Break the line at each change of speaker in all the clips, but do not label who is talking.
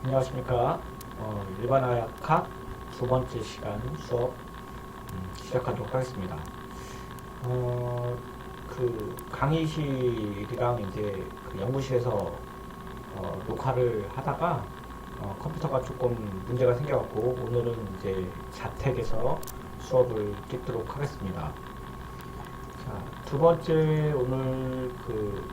안녕하십니까. 일반화학학 두 번째 시간 수업 시작하도록 하겠습니다. 그 강의실이랑 이제 그 연구실에서 녹화를 하다가 컴퓨터가 조금 문제가 생겨갖고 오늘은 이제 자택에서 수업을 듣도록 하겠습니다. 자, 두 번째 오늘 그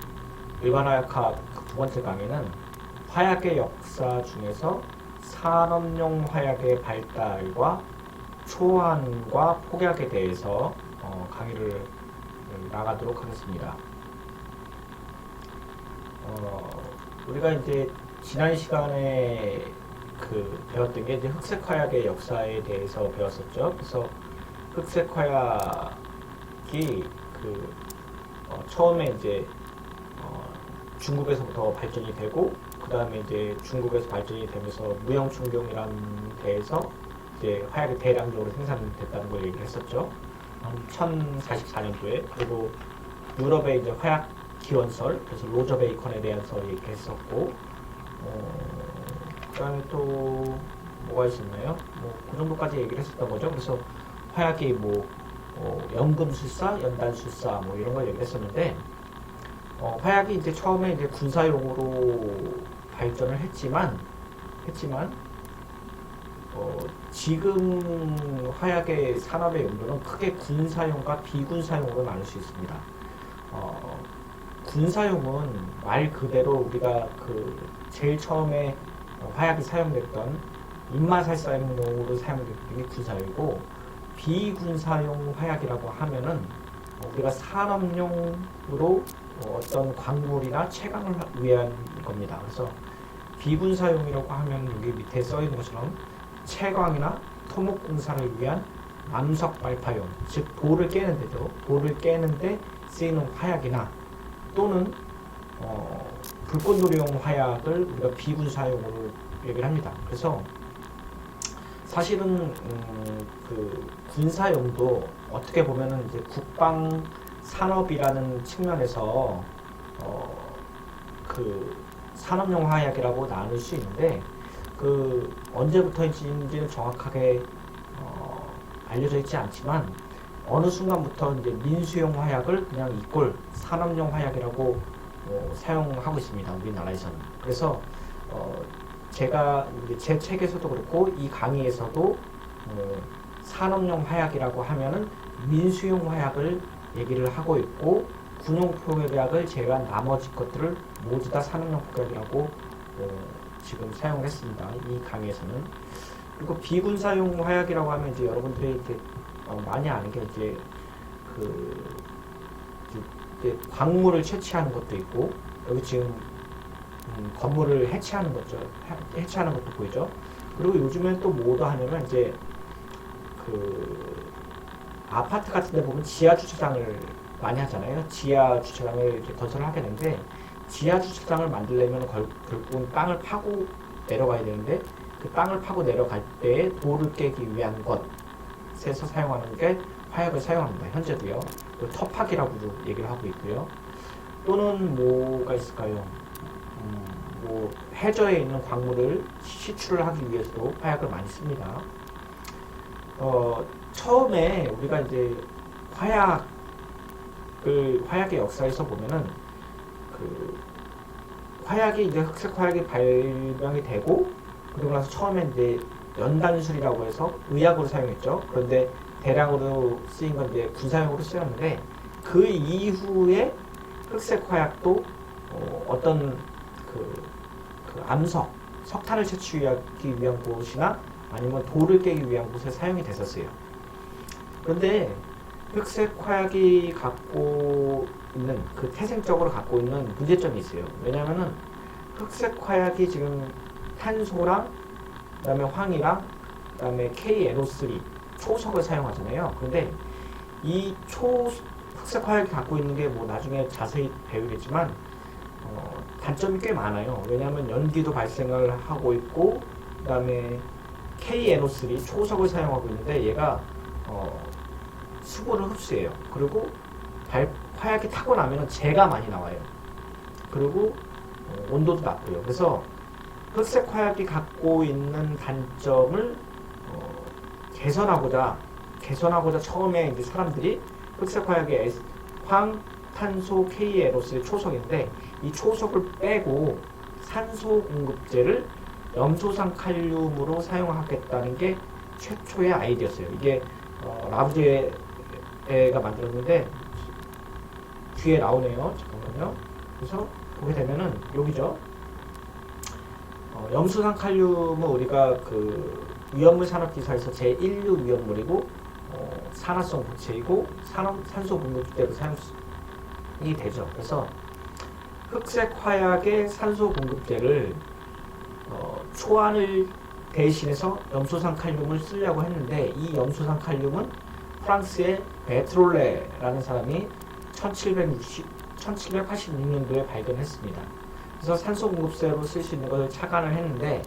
일반화학학 두 번째 강의는 화약의 역사 중에서 산업용 화약의 발달과 초안과 폭약에 대해서 강의를 나가도록 하겠습니다. 우리가 이제 지난 시간에 배웠던 게 이제 흑색 화약의 역사에 대해서 배웠었죠. 그래서 흑색 화약이 처음에 이제 중국에서부터 발전이 되고 그 다음에 이제 중국에서 발전이 되면서 무형충동이라는 데에서 이제 화약이 대량적으로 생산됐다는 걸 얘기를 했었죠. 1044년도에. 그리고 유럽의 이제 화약 기원설, 그래서 로저 베이컨에 대해서 얘기했었고, 그 다음에 또 뭐가 있었나요? 그 정도까지 얘기를 했었던 거죠. 그래서 화약이 연금술사, 연단술사 이런 걸 얘기했었는데, 화약이 이제 처음에 이제 군사용으로 발전을 했지만 지금 화약의 산업의 용도는 크게 군사용과 비군사용으로 나눌 수 있습니다. 군사용은 말 그대로 우리가 제일 처음에 화약이 사용됐던 입마살사용으로 사용됐던 게 군사용이고, 비군사용 화약이라고 하면은 우리가 산업용으로 어떤 광물이나 채광을 위한 겁니다. 그래서 비군사용이라고 하면 여기 밑에 써 있는 것처럼 채광이나 토목공사를 위한 암석 발파용, 즉 돌을 깨는 데죠. 돌을 깨는데 쓰이는 화약이나 또는 불꽃놀이용 화약을 우리가 비군사용으로 얘기를 합니다. 그래서 사실은 군사용도 어떻게 보면은 이제 국방 산업이라는 측면에서 산업용 화약이라고 나눌 수 있는데 언제부터인지는 정확하게 알려져 있지 않지만 어느 순간부터 이제 민수용 화약을 그냥 이꼴 산업용 화약이라고 사용하고 있습니다. 우리나라에서는. 그래서 제가 제 책에서도 그렇고 이 강의에서도 산업용 화약이라고 하면은 민수용 화약을 얘기를 하고 있고, 군용 폭약을 제외한 나머지 것들을 모두 다 산업용 폭약이라고 지금 사용을 했습니다. 이 강의에서는. 그리고 비군사용 화약이라고 하면 이제 여러분들이 이렇게 많이 아는 게 이제 이제 광물을 채취하는 것도 있고, 여기 지금 건물을 해체하는 것도 보이죠. 그리고 요즘엔 또 뭐도 하냐면 이제 아파트 같은 데 보면 지하 주차장을 많이 하잖아요. 지하 주차장을 이렇게 건설을 하게 되는데, 지하 주차장을 만들려면 결국은 땅을 파고 내려가야 되는데, 그 땅을 파고 내려갈 때 돌을 깨기 위한 것에서 사용하는 게 화약을 사용합니다. 현재도요. 터파기라고도 얘기를 하고 있고요. 또는 뭐가 있을까요? 해저에 있는 광물을 시출을 하기 위해서도 화약을 많이 씁니다. 처음에 우리가 이제 화약의 역사에서 보면은 화약이 이제 흑색 화약이 발명이 되고, 그리고 나서 처음에 이제 연단술이라고 해서 의약으로 사용했죠. 그런데 대량으로 쓰인 건 이제 군사용으로 쓰였는데, 그 이후에 흑색 화약도 어떤 암석, 석탄을 채취하기 위한 곳이나 아니면 돌을 깨기 위한 곳에 사용이 됐었어요. 그런데 흑색 화약이 갖고 있는 태생적으로 갖고 있는 문제점이 있어요. 왜냐하면은 흑색 화약이 지금 탄소랑 그다음에 황이랑 그다음에 KNO3 초석을 사용하잖아요. 그런데 이 흑색 화약이 갖고 있는 게 나중에 자세히 배우겠지만 단점이 꽤 많아요. 왜냐하면 연기도 발생을 하고 있고, 그다음에 KNO3 초석을 사용하고 있는데 얘가 수분을 흡수해요. 그리고 화약이 타고 나면 재가 많이 나와요. 그리고 온도도 낮고요. 그래서 흑색 화약이 갖고 있는 단점을 개선하고자 처음에 이제 사람들이 흑색 화약의 황탄소 K에로스의 초석인데 이 초석을 빼고 산소 공급제를 염소산 칼륨으로 사용하겠다는 게 최초의 아이디어였어요. 이게 라부제가 만들었는데 뒤에 나오네요. 잠깐만요. 그래서 보게 되면은 여기죠. 염소산 칼륨은 우리가 그 위험물 산업기사에서 제1류 위험물이고 산화성 부체이고 산소 공급제로 사용이 되죠. 그래서 흑색 화약의 산소 공급제를 초안을 대신해서 염소산 칼륨을 쓰려고 했는데 이 염소산 칼륨은 프랑스의 베트롤레라는 사람이 1786년도에 발견했습니다. 그래서 산소 공급제로 쓸 수 있는 것을 착안을 했는데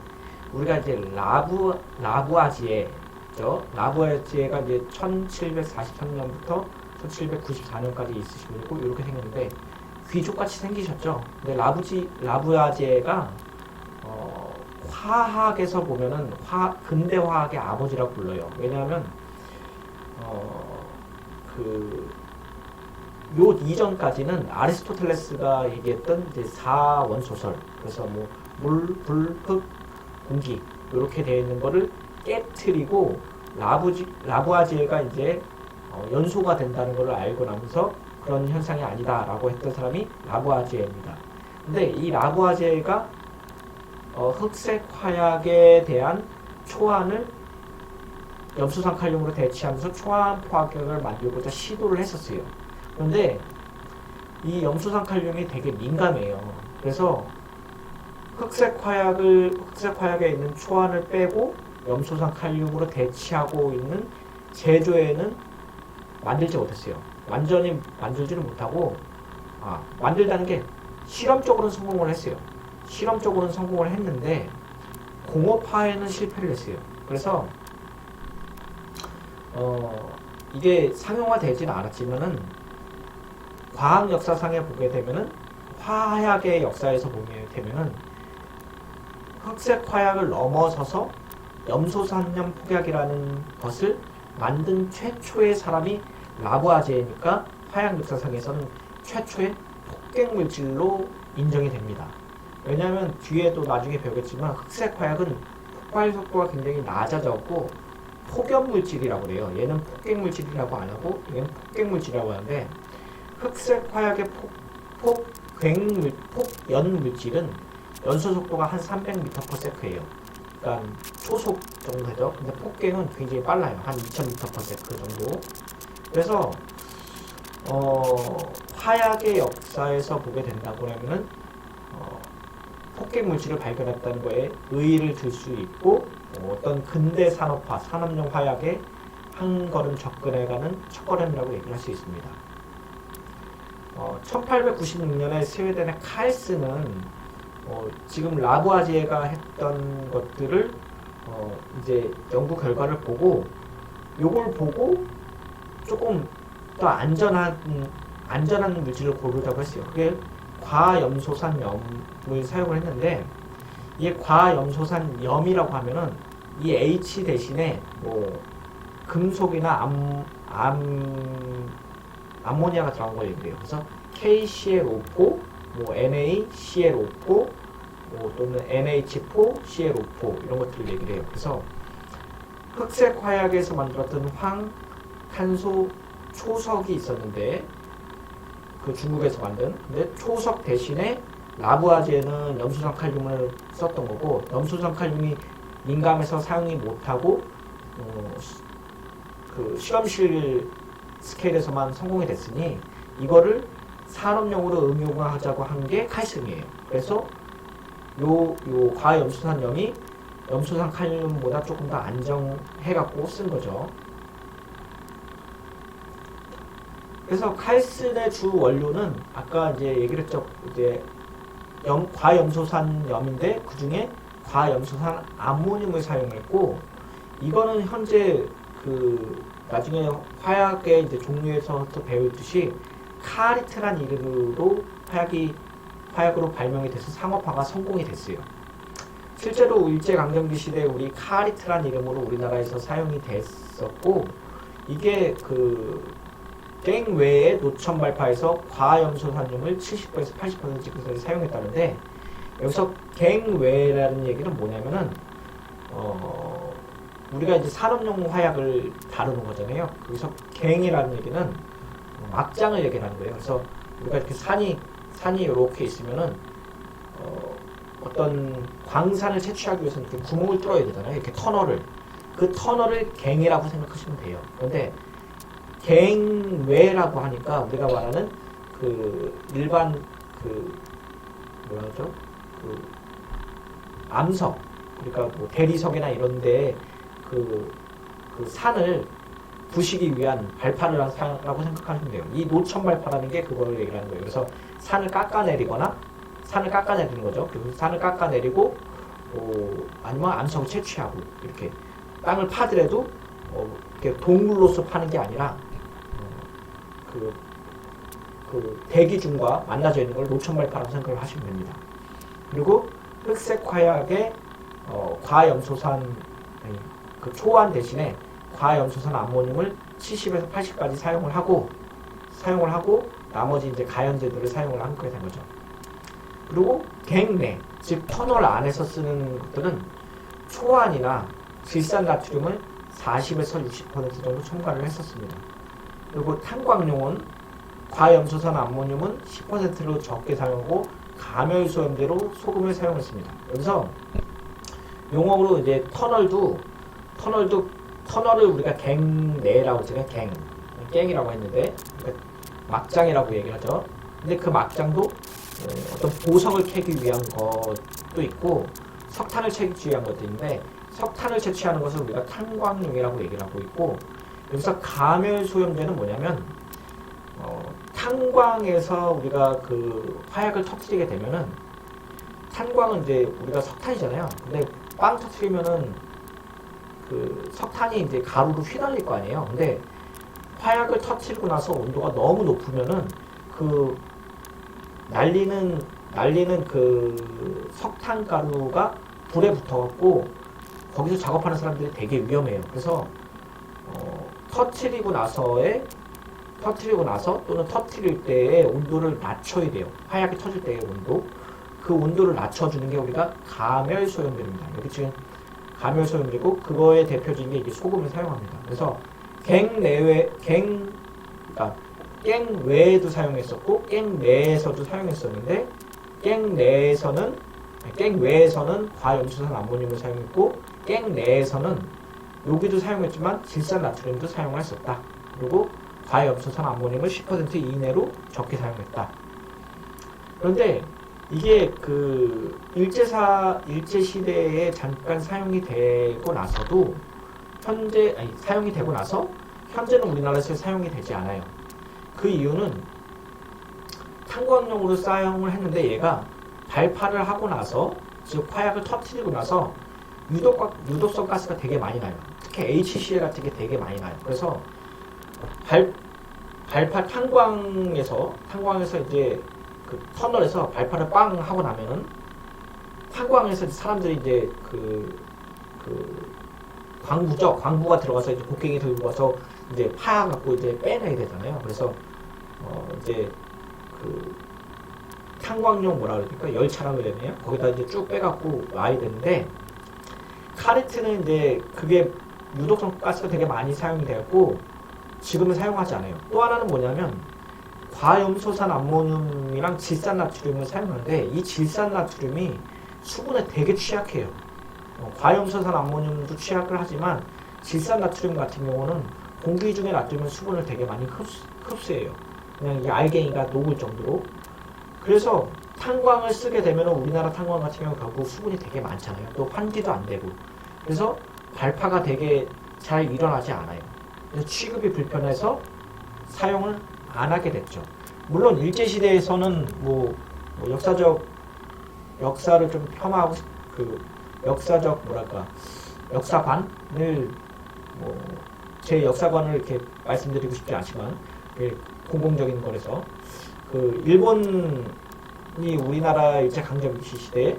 우리가 이제 라부아지에죠. 라부아지에가 이제 1743년부터 1794년까지 있으신 분이고 이렇게 생겼는데 귀족같이 생기셨죠. 근데 라부아지에가 화학에서 보면은 근대 화학의 아버지라고 불러요. 왜냐하면 요 이전까지는 아리스토텔레스가 얘기했던 이제 4원소설, 그래서 뭐 물, 불, 흙, 공기 이렇게 되어 있는 거를 깨트리고 라부아지에가 이제 연소가 된다는 걸 알고 나면서 그런 현상이 아니다라고 했던 사람이 라부아지에입니다. 근데 이 라부아지에가 흑색 화약에 대한 초안을 염소산 칼륨으로 대체하면서 초안 화학을 만들고자 시도를 했었어요. 그런데 이 염소산 칼륨이 되게 민감해요. 그래서 흑색 화약에 있는 초안을 빼고 염소산 칼륨으로 대체하고 있는 제조에는 만들지 못했어요. 완전히 만들지를 못하고 만들다는 게 실험적으로는 성공을 했어요. 실험적으로는 성공을 했는데 공업화에는 실패를 했어요. 그래서 이게 상용화되지는 않았지만은 과학 역사상에 보게 되면은 화약의 역사에서 보게 되면은 흑색 화약을 넘어서서 염소산염 폭약이라는 것을 만든 최초의 사람이 라부아지에니까 화약 역사상에서는 최초의 폭격 물질로 인정이 됩니다. 왜냐하면 뒤에도 나중에 배우겠지만 흑색 화약은 폭발 속도가 굉장히 낮아졌고 폭염 물질이라고 그래요. 얘는 폭격 물질이라고 안 하고 얘는 폭격 물질이라고 하는데 흑색 화약의 폭연 물질은 연소 속도가 한 300m/s예요. 그러니까 초속 정도 되죠. 근데 폭격은 굉장히 빨라요. 한 2000m/s 정도. 그래서 화약의 역사에서 보게 된다고 하면은 폭격 물질을 발견했다는 거에 의의를 들 수 있고 어떤 근대 산업화, 산업용 화약에 한 걸음 접근해가는 첫걸음이라고 얘기를 할 수 있습니다. 1896년에 스웨덴의 칼스는 지금 라부아지에가 했던 것들을 이제 연구 결과를 보고 요걸 보고 조금 더 안전한 물질을 고르자고 했어요. 그게 과염소산염을 사용을 했는데 이게 과염소산염이라고 하면은 이 H 대신에 뭐 금속이나 암모니아가 들어간 걸 얘기해요. 그래서 KClO4, 뭐 NaClO4, 뭐 또는 NH4ClO4 이런 것들을 얘기를 해요. 그래서 흑색 화약에서 만들었던 황탄소 초석이 있었는데 그 중국에서 만든 근데 초석 대신에 라부아지에는 염소산 칼륨을 썼던 거고 염소산 칼륨이 민감해서 사용이 못하고 그 실험실 스케일에서만 성공이 됐으니 이거를 산업용으로 응용하자고 한 게 칼슘이에요. 그래서 요 과염소산염이 염소산 칼륨보다 조금 더 안정해갖고 쓴 거죠. 그래서 칼슨의 주 원료는 아까 이제 얘기를 했죠. 이제 과염소산염인데 그 중에 과염소산 아모늄을 사용했고 이거는 현재 그 나중에 화약의 이제 종류에서 배우듯이 카리트란 이름으로 화약으로 발명이 돼서 상업화가 성공이 됐어요. 실제로 일제강점기 시대에 우리 카리트란 이름으로 우리나라에서 사용이 됐었고, 이게 갱 외에 노천 발파에서 과염소산염을 70%에서 80%를 사용했다는데, 여기서 갱 외라는 얘기는 뭐냐면은 우리가 이제 산업용 화약을 다루는 거잖아요. 그래서 갱이라는 얘기는 막장을 얘기하는 거예요. 그래서 우리가 이렇게 산이 이렇게 있으면은 어떤 광산을 채취하기 위해서는 이렇게 구멍을 뚫어야 되잖아요. 이렇게 터널을. 그 터널을 갱이라고 생각하시면 돼요. 그런데 갱외라고 하니까 우리가 말하는 일반 뭐라죠? 암석, 그러니까 뭐 대리석이나 이런데 산을 부시기 위한 발파를 라고 생각하시면 돼요. 이 노천 발파라는 게 그거를 얘기하는 거예요. 그래서 산을 깎아내리는 거죠. 그래서 산을 깎아내리고 아니면 암석을 채취하고 이렇게 땅을 파더라도 이렇게 동물로서 파는 게 아니라 대기중과 만나져 있는 걸 노천 발파라고 생각을 하시면 됩니다. 그리고 흑색 화약의 과염소산 초안 대신에 과염소산 암모늄을 70에서 80까지 사용을 하고 나머지 이제 가연제들을 사용을 하게 된 거죠. 그리고 갱내, 즉 터널 안에서 쓰는 것들은 초안이나 질산나트륨을 40에서 60% 정도 첨가를 했었습니다. 그리고 탄광용은 과염소산 암모늄은 10%로 적게 사용하고 가멸소염제로 소금을 사용했습니다. 여기서 용어로 이제 터널을 우리가 갱내라고 했잖아요. 갱이라고 했는데 그러니까 막장이라고 얘기하죠. 근데 그 막장도 어떤 보석을 캐기 위한 것도 있고 석탄을 채취하기 위한 것도 있는데, 석탄을 채취하는 것을 우리가 탄광용이라고 얘기를 하고 있고, 여기서 가멸소염제는 뭐냐면 탄광에서 우리가 화약을 터뜨리게 되면은, 탄광은 이제 우리가 석탄이잖아요. 근데 빵 터뜨리면은 석탄이 이제 가루로 휘날릴 거 아니에요. 근데 화약을 터뜨리고 나서 온도가 너무 높으면은 날리는 석탄 가루가 불에 붙어갖고 거기서 작업하는 사람들이 되게 위험해요. 그래서 터뜨리고 나서 또는 터뜨릴 때의 온도를 낮춰야 돼요. 화약이 터질 때의 온도. 그 온도를 낮춰주는 게 우리가 가멸소염제입니다. 여기 지금 가멸소염제고, 그거의 대표적인 게 이게 소금을 사용합니다. 그래서 갱 외에도 사용했었고 갱 내에서도 사용했었는데, 갱 외에서는 과염소산 암모늄을 사용했고, 갱 내에서는 여기도 사용했지만 질산나트륨도 사용을 했었다. 그리고 과염소산 암모늄을 10% 이내로 적게 사용했다. 그런데 이게 일제시대에 잠깐 사용이 되고 나서 현재는 우리나라에서 사용이 되지 않아요. 그 이유는 탄광용으로 사용을 했는데, 얘가 발파를 하고 나서, 즉 화약을 터뜨리고 나서 유독성 가스가 되게 많이 나요. 특히 HCl 같은 게 되게 많이 나요. 그래서 탄광에서 이제 터널에서 발파를 빵 하고 나면은, 탄광에서 사람들이 이제 광부가 들어가서 이제 곡괭이 들고 와서 이제 파갖고 이제 빼내야 되잖아요. 그래서 이제 탄광용 뭐라 그러니까 열차라고 해야 되나요? 거기다 이제 쭉 빼갖고 와야 되는데, 카리트는 이제 그게 유독성 가스가 되게 많이 사용이 되었고 지금은 사용하지 않아요. 또 하나는 뭐냐면 과염소산 암모늄이랑 질산나트륨을 사용하는데, 이 질산나트륨이 수분에 되게 취약해요. 과염소산 암모늄도 취약을 하지만 질산나트륨 같은 경우는 공기 중에 놔두면 수분을 되게 많이 흡수해요. 그냥 이 알갱이가 녹을 정도로. 그래서 탄광을 쓰게 되면 우리나라 탄광 같은 경우 결국 수분이 되게 많잖아요. 또 환기도 안 되고. 그래서 발파가 되게 잘 일어나지 않아요. 그래서 취급이 불편해서 사용을 안 하게 됐죠. 물론 일제시대에서는 역사를 좀 폄하하고 역사관을 제 역사관을 이렇게 말씀드리고 싶지 않지만 공공적인 거라서 일본이 우리나라 일제강점기 시대에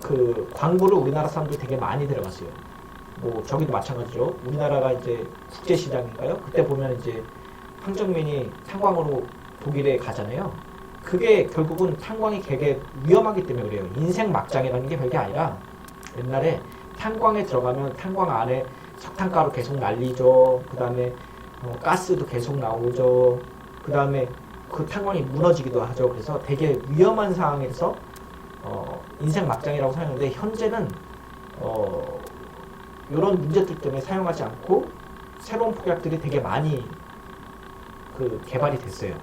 그 광부를 우리나라 사람들이 되게 많이 들어갔어요. 뭐 저기도 마찬가지죠. 우리나라가 이제 국제시장인가요? 그때 보면 이제 황정민이 탄광으로 독일에 가잖아요. 그게 결국은 탄광이 되게 위험하기 때문에 그래요. 인생 막장이라는 게 별게 아니라 옛날에 탄광에 들어가면 탄광 안에 석탄가루 계속 날리죠. 그 다음에 가스도 계속 나오죠. 그 다음에 그 탄광이 무너지기도 하죠. 그래서 되게 위험한 상황에서 인생 막장이라고 생각하는데 현재는 이런 문제들 때문에 사용하지 않고 새로운 폭약들이 되게 많이 그 개발이 됐어요.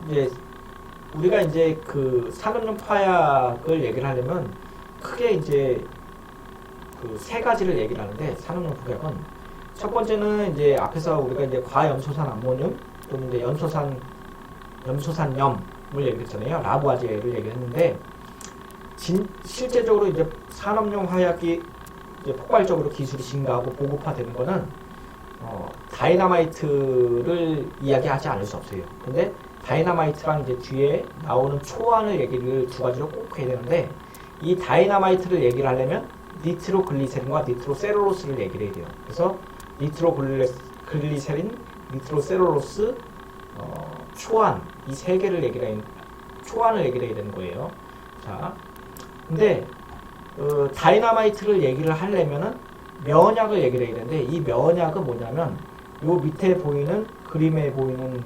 이제 우리가 이제 그 산업용 화약을 얘기를 하려면 크게 이제 그 세 가지를 얘기를 하는데 산업용 폭약은 첫 번째는 이제 앞에서 우리가 이제 과염소산 암모늄 또는 이제 염소산염을 얘기했잖아요. 라부아제를 얘기했는데 실제적으로 이제 산업용 화약이 이제 폭발적으로 기술이 증가하고 보급화되는 거는 다이너마이트를 이야기하지 않을 수 없어요. 근데 다이너마이트랑 이제 뒤에 나오는 초안을 얘기를 두 가지로 꼭 해야 되는데 이 다이너마이트를 얘기를 하려면 니트로글리세린과 니트로셀룰로스를 얘기를 해야 돼요. 그래서 니트로글리세린, 니트로셀룰로스, 초안 이 세 개를 초안을 얘기를 해야 되는 거예요. 자, 근데 다이너마이트를 얘기를 하려면은 면약을 얘기를 해야 되는데 이 면약은 뭐냐면 요 밑에 보이는 그림에 보이는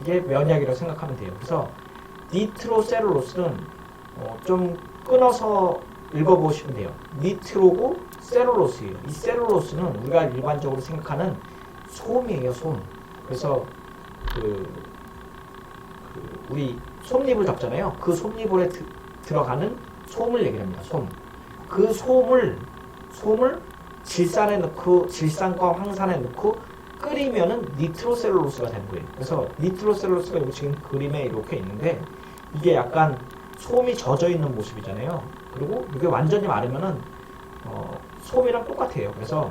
이게 면약이라고 생각하면 돼요. 그래서 니트로셀룰로스는 좀 끊어서 읽어보시면 돼요. 니트로고 셀룰로스예요. 이 셀룰로스는 우리가 일반적으로 생각하는 솜이에요. 솜. 그래서 우리 솜잎을 접잖아요. 그 솜잎에 들어가는 솜을 얘기합니다. 솜. 그 솜을 질산에 넣고 질산과 황산에 넣고 끓이면은 니트로셀룰로스가 되는 거예요. 그래서 니트로셀룰로스가 여기 지금 그림에 이렇게 있는데 이게 약간 솜이 젖어 있는 모습이잖아요. 그리고 이게 완전히 마르면은 솜이랑 똑같아요. 그래서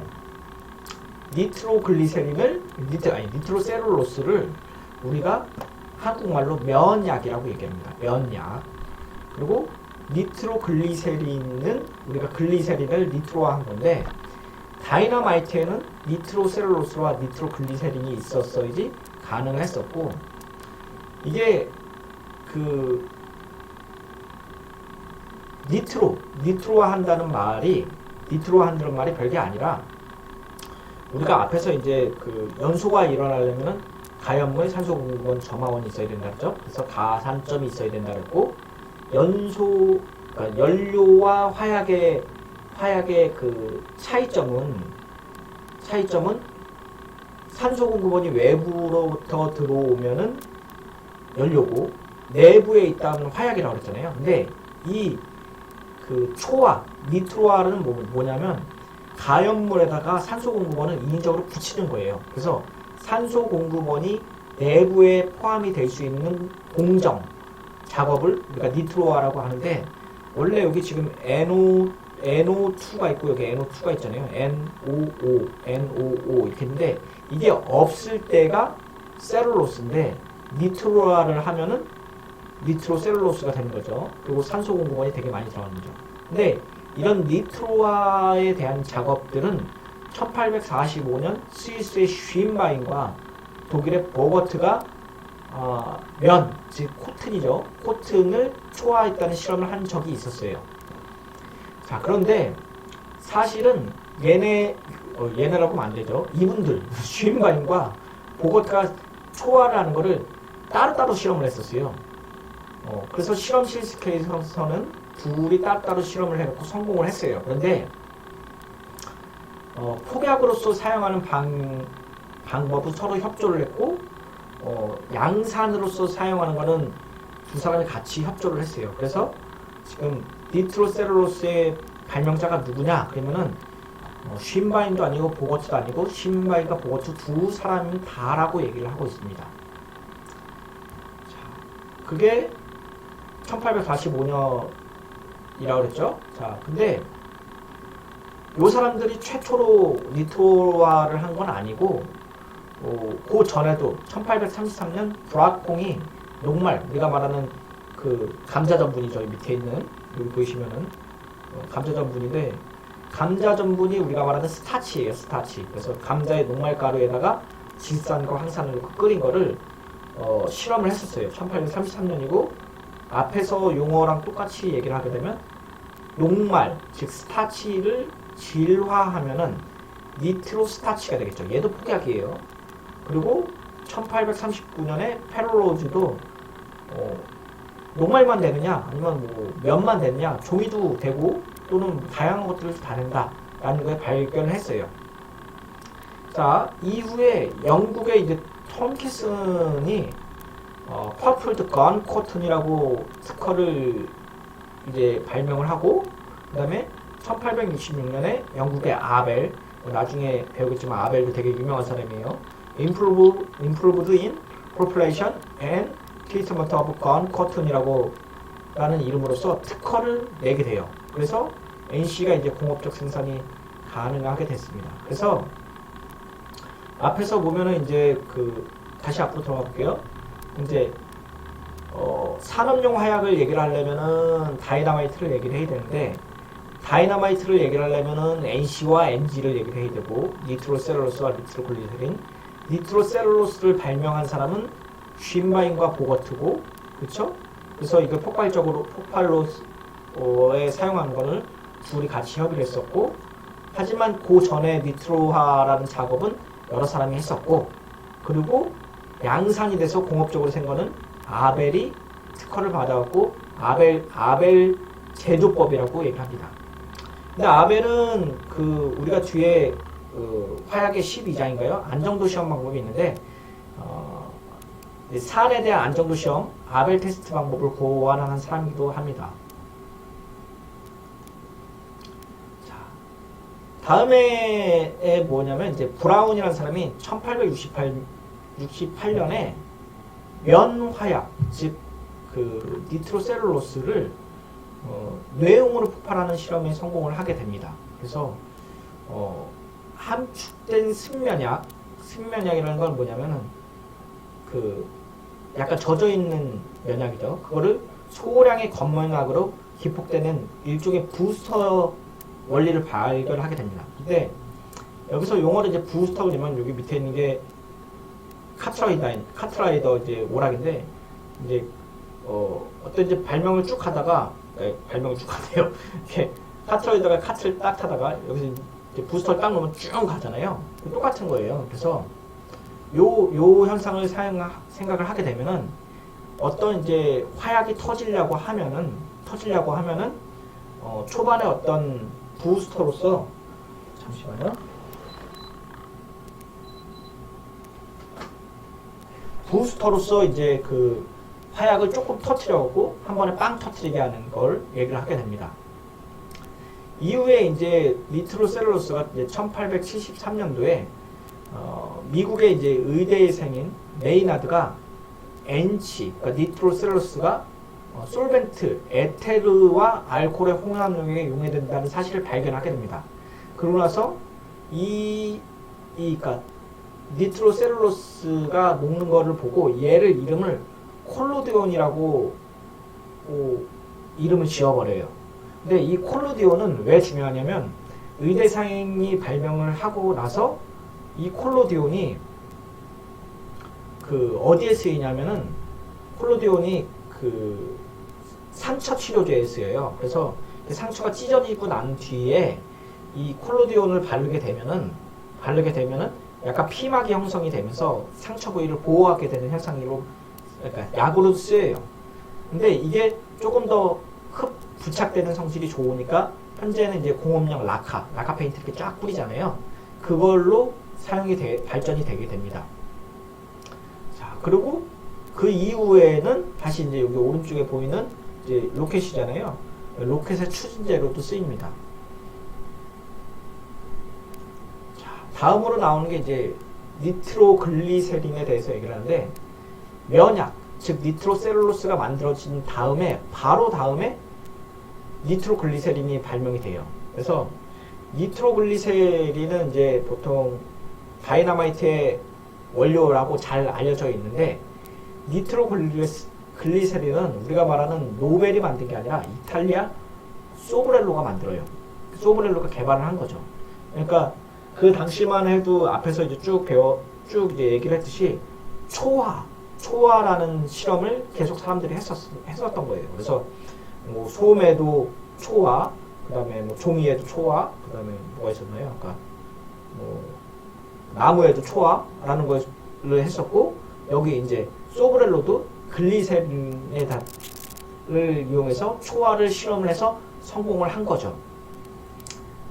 니트로셀룰로스를 우리가 한국말로 면약이라고 얘기합니다. 면약. 그리고 니트로글리세린은 우리가 글리세린을 니트로화한 건데 다이너마이트에는 니트로셀룰로스와 니트로글리세린이 있었어야지 가능했었고 이게 그 니트로화한다는 말이 별게 아니라 우리가 앞에서 이제 그 연소가 일어나려면은 가연물 산소공급원 점화원이 있어야 된다 그랬죠. 그래서 가산점이 있어야 된다 그랬고 그러니까 연료와 화약의 그 차이점은 산소공급원이 외부로부터 들어오면은 연료고 내부에 있다는 화약이라고 그랬잖아요. 근데 이 그 초화, 니트로화는 뭐냐면 가연물에다가 산소공급원을 인위적으로 붙이는 거예요. 그래서 산소공급원이 내부에 포함이 될 수 있는 공정 작업을 우리가 니트로화라고 하는데 원래 여기 지금 NO2가 있고 여기 NO2가 있잖아요. NOO 이렇게 있는데 이게 없을 때가 셀룰로스인데 니트로화를 하면은 니트로셀룰로스가 되는 거죠. 그리고 산소 공급원이 되게 많이 들어가는 거죠. 근데 이런 니트로화에 대한 작업들은 1845년 스위스의 쉰바인과 독일의 버거트가 즉 코튼이죠. 코튼을 초화했다는 실험을 한 적이 있었어요. 자, 그런데 사실은 얘네라고 하면 안 되죠. 이분들 쉰바인과 버거트가 초화를 하는 거를 따로따로 실험을 했었어요. 그래서 실험실 스케일에서는 둘이 따로따로 실험을 해놓고 성공을 했어요. 그런데 폭약으로서 사용하는 방법은 서로 협조를 했고 양산으로서 사용하는 거는 두 사람이 같이 협조를 했어요. 그래서 지금 니트로셀룰로스의 발명자가 누구냐? 그러면은 쉰바인도 아니고 보거트도 아니고 쉰바인과 보거트 두 사람이 다라고 얘기를 하고 있습니다. 자, 그게 1845년이라고 그랬죠. 자, 근데 요 사람들이 최초로 니트로화를 한 건 아니고 그 전에도 1833년 브라콩이 녹말 우리가 말하는 그 감자 전분이 저기 밑에 있는 여기 보시면은 감자 전분인데 감자 전분이 우리가 말하는 스타치예요. 스타치. 그래서 감자의 녹말가루에다가 질산과 황산을 넣고 끓인 거를 실험을 했었어요. 1833년이고 앞에서 용어랑 똑같이 얘기를 하게 되면 녹말, 즉 스타치를 질화하면은 니트로스타치가 되겠죠. 얘도 폭약이에요. 그리고 1839년에 페롤로즈도 녹말만 되느냐 아니면 뭐 면만 되느냐 종이도 되고 또는 다양한 것들을 다 된다라는 걸 발견을 했어요. 자, 이후에 영국의 이제 톰키슨이 퍼플드 건 코튼이라고 특허를 이제 발명을 하고 그 다음에 1866년에 영국의 아벨, 나중에 배우겠지만 아벨도 되게 유명한 사람이에요. Improved in Population and Treatment of Gun Cotton이라고 라는 이름으로써 특허를 내게 돼요. 그래서 NC가 이제 공업적 생산이 가능하게 됐습니다. 그래서 앞에서 보면은 이제 다시 앞으로 들어가 볼게요. 이제 산업용 화약을 얘기를 하려면은 다이나마이트를 얘기를 해야 되는데 다이나마이트를 얘기를 하려면은 NC와 NG를 얘기를 해야 되고 니트로셀룰로스와 니트로글리세린 니트로셀룰로스를 발명한 사람은 쉰바인과 보거트고 그쵸? 그래서 이걸 폭발로에 사용하는 거를 둘이 같이 협의를 했었고 하지만 그 전에 니트로화라는 작업은 여러 사람이 했었고 그리고 양산이 돼서 공업적으로 생 거는 아벨이 특허를 받아갖고 아벨 제조법이라고 얘기를 합니다. 근데 아벨은 우리가 뒤에 화약의 12장인가요? 안정도 시험 방법이 있는데 산에 대한 안정도 시험 아벨 테스트 방법을 고안한 사람이기도 합니다. 자, 다음에 뭐냐면 이제 브라운이라는 사람이 1868년에 면화약 즉 니트로셀룰로스를 뇌용으로 폭발하는 실험에 성공을 하게 됩니다. 그래서 함축된 승면약이라는 건 뭐냐면은 약간 젖어 있는 면약이죠. 그거를 소량의 건면약으로 기폭되는 일종의 부스터 원리를 발견하게 됩니다. 근데 여기서 용어로 이제 부스터가 되면 여기 밑에 있는 게 카트라이더 이제 오락인데 이제 어떤 이제 발명을 쭉 하다가 발명을 쭉 하네요. 이렇게 카트라이더가 카트를 딱 타다가 여기서 이제 부스터를 딱 놓으면 쭉 가잖아요. 똑같은 거예요. 그래서 요 현상을 생각을 하게 되면은 어떤 이제 화약이 터지려고 하면은 초반에 어떤 부스터로서 잠시만요. 부스터로서 이제 화약을 조금 터트려갖고 한 번에 빵 터트리게 하는 걸 얘기를 하게 됩니다. 이후에 이제 니트로셀룰로스가 이제 1873년도에 미국의 이제 의대생인 메이나드가 NC, 그러니까 니트로셀룰로스가 솔벤트, 에테르와 알코올의 혼합용에 용해된다는 사실을 발견하게 됩니다. 그러고 나서 그러니까 니트로셀룰로스가 녹는 거를 보고 이름을 콜로디온이라고 이름을 지어버려요. 근데 이 콜로디온은 왜 중요하냐면 의대생이 발명을 하고 나서 이 콜로디온이 어디에 쓰이냐면은 콜로디온이 상처 치료제에 쓰여요. 그래서 상처가 찢어지고 난 뒤에 이 콜로디온을 바르게 되면은 약간 피막이 형성이 되면서 상처 부위를 보호하게 되는 현상으로 그러니까 약으로 쓰여요. 근데 이게 조금 더 부착되는 성질이 좋으니까 현재는 이제 공업용 라카 페인트 이렇게 쫙 뿌리잖아요. 그걸로 발전이 되게 됩니다. 자, 그리고 그 이후에는 다시 이제 여기 오른쪽에 보이는 이제 로켓이잖아요. 로켓의 추진제로도 쓰입니다. 자, 다음으로 나오는 게 이제 니트로글리세린에 대해서 얘기를 하는데 면약, 즉 니트로셀룰로스가 만들어진 바로 다음에 니트로글리세린이 발명이 돼요. 그래서 니트로글리세린은 이제 보통 다이나마이트의 원료라고 잘 알려져 있는데 니트로글리세린은 글리세린은 우리가 말하는 노벨이 만든 게 아니라 이탈리아 소브렐로가 만들어요. 소브렐로가 개발을 한 거죠. 그러니까 그 당시만 해도 앞에서 이제 쭉 이제 얘기를 했듯이 초화라는 실험을 계속 사람들이 했었던 거예요. 그래서 뭐 솜에도 초화, 그 다음에 뭐 종이에도 초화, 그 다음에 뭐가 있었나요? 아까 뭐 나무에도 초화라는 걸 했었고, 여기 이제 소브렐로도 글리세린을 이용해서 초화를 실험을 해서 성공을 한 거죠.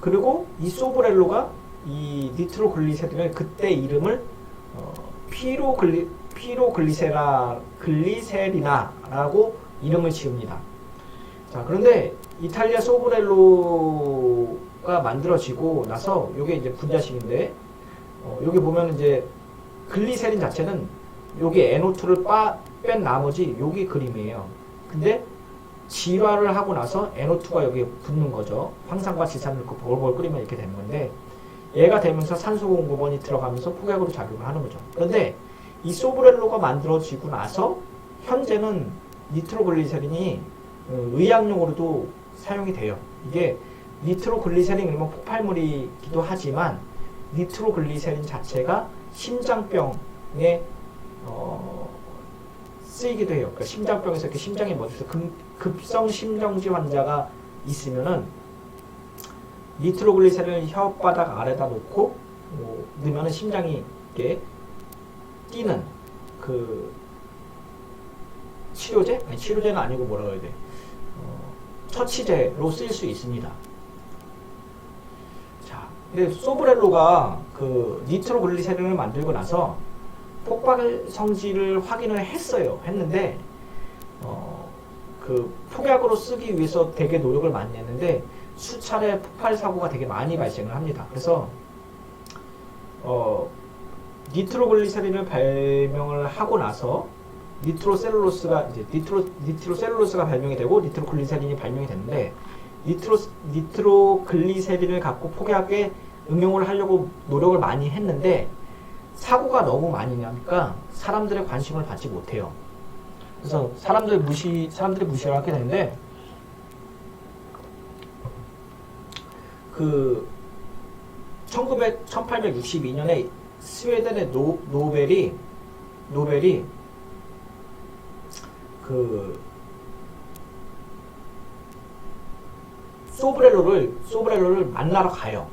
그리고 이 소브렐로가 이 니트로글리세린을 그때 이름을 글리세리나라고 이름을 지읍니다. 자, 그런데 이탈리아 소브렐로가 만들어지고 나서 요게 이제 분자식인데, 여기 보면 이제 글리세린 자체는 여기 NO2를 뺀 나머지 여기 그림이에요. 근데 질화를 하고 나서 NO2가 여기에 붙는 거죠. 황산과 지산을 넣고 볼볼 끓이면 이렇게 되는 건데, 얘가 되면서 산소 공급원이 들어가면서 폭약으로 작용을 하는 거죠. 그런데 이 소브렐로가 만들어지고 나서 현재는 니트로글리세린이 의약용으로도 사용이 돼요. 이게 니트로글리세린 그러면 폭발물이기도 하지만 니트로글리세린 자체가 심장병에 쓰이기도 해요. 그러니까 심장병에서 이렇게 심장이 멎어서 급성 심정지 환자가 있으면은 니트로글리세린을 혓바닥 아래다 놓고 넣으면은 심장이 이렇게 뛰는 그 치료제? 아니, 치료제는 아니고 뭐라고 해야 돼? 처치제로 쓰일 수 있습니다. 자, 근데 소브렐로가 그 니트로글리세린을 만들고 나서 폭발 성질을 확인을 했는데 그 폭약으로 쓰기 위해서 되게 노력을 많이 했는데 수차례 폭발 사고가 되게 많이 발생을 합니다. 그래서 니트로글리세린을 발명을 하고 나서 니트로셀룰로스가 발명이 되고 니트로글리세린이 발명이 됐는데, 니트로글리세린을 갖고 폭약에 응용을 하려고 노력을 많이 했는데 사고가 너무 많이 나니까 사람들의 관심을 받지 못해요. 그래서 사람들이 무시를 하게 되는데, 그 1862년에 스웨덴의 노벨이 그 소브렐로를 만나러 가요.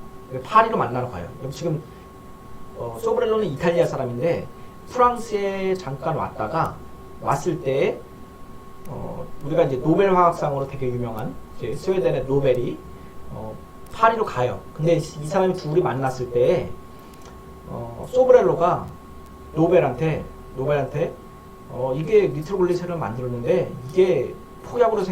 파리로 만나러 가요. 지금 소브렐로는 이탈리아 사람인데 프랑스에 잠깐 왔을 때 우리가 이제 노벨 화학상으로 되게 유명한 이제 스웨덴의 노벨이 파리로 가요. 근데 이 사람이 둘이 만났을 때 소브렐로가 노벨한테 이게 니트로글리세린을 만들었는데 이게 폭약으로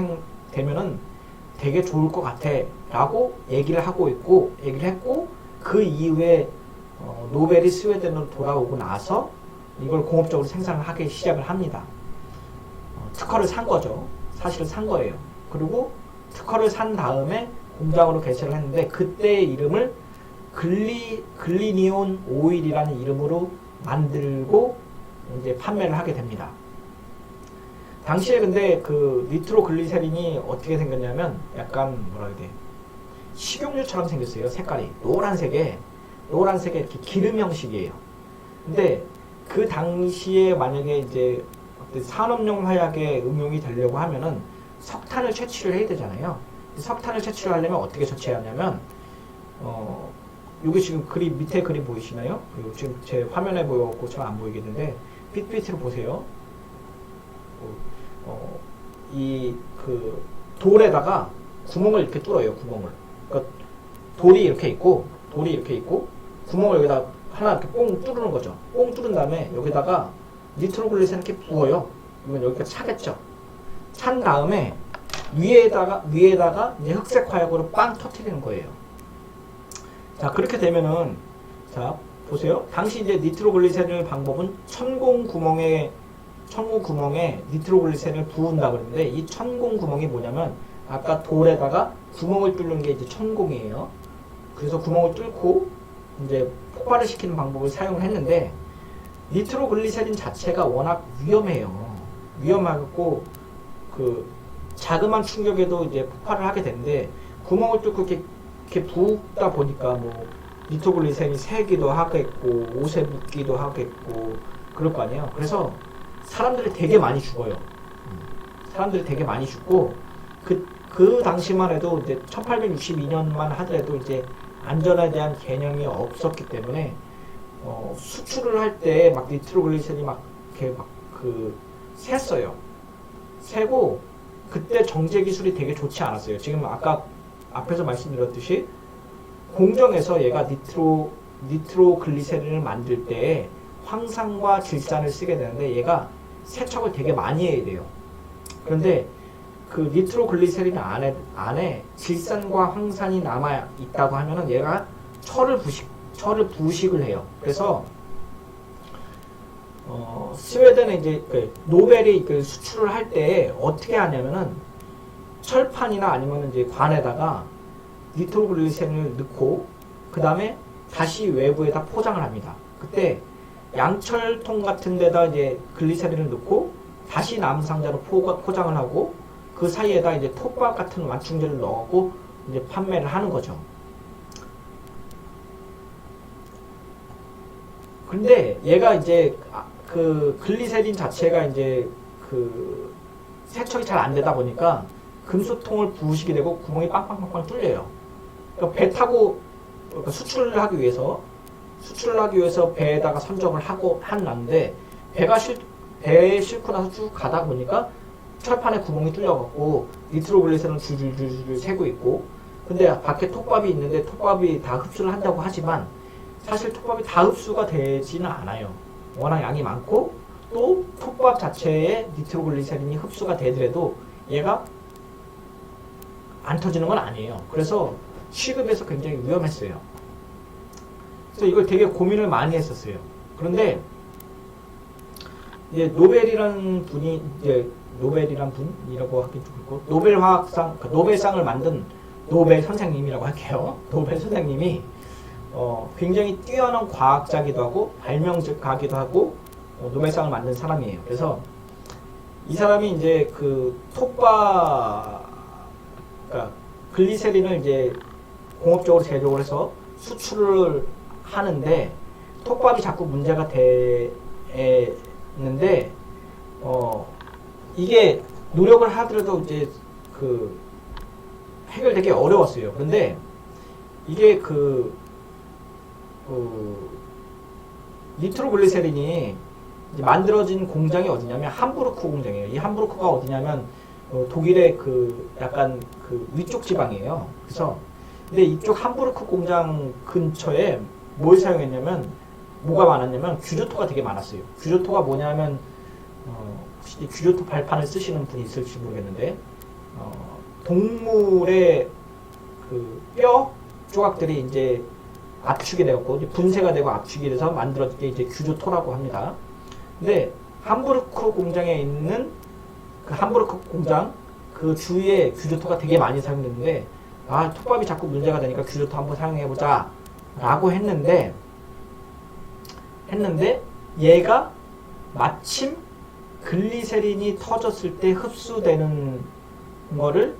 되면은 되게 좋을 것 같아 라고 얘기를 했고, 그 이후에 노벨이 스웨덴으로 돌아오고 나서 이걸 공업적으로 생산을 하기 시작을 합니다. 특허를 산 거죠. 사실은 산 거예요. 그리고 특허를 산 다음에 공장으로 개최를 했는데, 그때의 이름을 글리니온 오일이라는 이름으로 만들고 이제 판매를 하게 됩니다. 당시에 근데 그 니트로글리세린이 어떻게 생겼냐면 약간 뭐라 해야 돼, 식용유처럼 생겼어요. 색깔이 노란색에 이렇게 기름 형식이에요. 근데 그 당시에 만약에 이제 산업용 화약에 응용이 되려고 하면은 석탄을 채취를 해야 되잖아요. 석탄을 채취를 하려면 어떻게 채취하냐면 여기 지금 밑에 그림 보이시나요? 그리고 지금 제 화면에 보여갖고 잘 안 보이겠는데 핏빛으로 보세요. 이 그 돌에다가 구멍을 이렇게 뚫어요. 구멍을. 그러니까 돌이 이렇게 있고 구멍을 여기다 하나 이렇게 뽕 뚫는 거죠. 뽕 뚫은 다음에 여기다가 니트로글리세린 이렇게 부어요. 이건 여기가 차겠죠. 찬 다음에 위에다가 이제 흑색 화약으로 빵 터뜨리는 거예요. 자, 그렇게 되면은, 자, 보세요. 당시 이제 니트로글리세린 방법은 천공 구멍에 니트로글리세린을 부은다 그랬는데, 이 천공 구멍이 뭐냐면 아까 돌에다가 구멍을 뚫는 게 이제 천공이에요. 그래서 구멍을 뚫고 이제 폭발을 시키는 방법을 사용을 했는데, 니트로글리세린 자체가 워낙 위험해요. 위험하고 그 자그마한 충격에도 이제 폭발을 하게 되는데 구멍을 뚫고 이렇게 붓다 보니까 뭐 니트로글리세린이 새기도 하겠고 옷에 묻기도 하겠고 그럴 거 아니에요. 그래서 사람들이 되게 많이 죽어요. 사람들이 되게 많이 죽고 그 당시만 해도 이제 1862년만 하더라도 이제 안전에 대한 개념이 없었기 때문에 수출을 할 때 막 니트로글리세린이 막 이렇게 막 그 샜어요. 새고 그때 정제 기술이 되게 좋지 않았어요. 지금 아까 앞에서 말씀드렸듯이 공정에서 얘가 니트로글리세린을 만들 때 황산과 질산을 쓰게 되는데 얘가 세척을 되게 많이 해야 돼요. 그런데 그 니트로글리세린 안에 질산과 황산이 남아 있다고 하면은 얘가 철을 부식을 해요. 그래서 스웨덴에 이제 노벨이 수출을 할 때 어떻게 하냐면은 철판이나 아니면 이제 관에다가 니트로글리세린을 넣고 그 다음에 다시 외부에다 포장을 합니다. 그때 양철통 같은 데다 이제 글리세린을 넣고 다시 남은 상자로 포장을 하고 그 사이에다 이제 톱밥 같은 완충제를 넣고 이제 판매를 하는 거죠. 근데 얘가 이제 그 글리세린 자체가 이제 그 세척이 잘 안 되다 보니까 금수통을 부으시게 되고 구멍이 빵빵빵빵 뚫려요. 그러니까 배 타고 수출을 하기 위해서 배에다가 선적을 한는데 배에 싣고 나서 쭉 가다 보니까 철판에 구멍이 뚫려갖고 니트로글리세린은 줄줄줄 새고 있고 근데 밖에 톱밥이 있는데 톱밥이 다 흡수를 한다고 하지만 사실 톱밥이 다 흡수가 되지는 않아요. 워낙 양이 많고 또 톱밥 자체에 니트로글리세린이 흡수가 되더라도 얘가 안 터지는 건 아니에요. 그래서 취급에서 굉장히 위험했어요. 그래서 이걸 되게 고민을 많이 했었어요. 그런데 이제 노벨이란 분이라고 하긴 좀 그렇고 노벨 화학상, 노벨상을 만든 노벨 선생님이라고 할게요. 노벨 선생님이 굉장히 뛰어난 과학자기도 하고 발명가기도 하고 노벨상을 만든 사람이에요. 그래서 이 사람이 이제 그 그러니까 글리세린을 이제 공업적으로 제조를 해서 수출을 하는데 톱밥이 자꾸 문제가 되는데 이게 노력을 하더라도 이제 그 해결되기 어려웠어요. 그런데 이게 니트로글리세린이 만들어진 공장이 어디냐면 함부르크 공장이에요. 이 함부르크가 어디냐면 독일의 약간 위쪽 지방이에요. 그래서 근데 이쪽 함부르크 공장 근처에 뭘 사용했냐면 뭐가 많았냐면 규조토가 되게 많았어요. 규조토가 뭐냐면 혹시 규조토 발판을 쓰시는 분이 있을지 모르겠는데 동물의 뼈 조각들이 이제 압축이 되었고 분쇄가 되고 압축이 돼서 만들어진 게 이제 규조토라고 합니다. 근데 함부르크 공장에 있는 함부르크 공장 그 주위에 규조토가 되게 많이 사용됐는데 톱밥이 자꾸 문제가 되니까 규조토 한번 사용해보자 라고 했는데 얘가 마침 글리세린이 터졌을 때 흡수되는 거를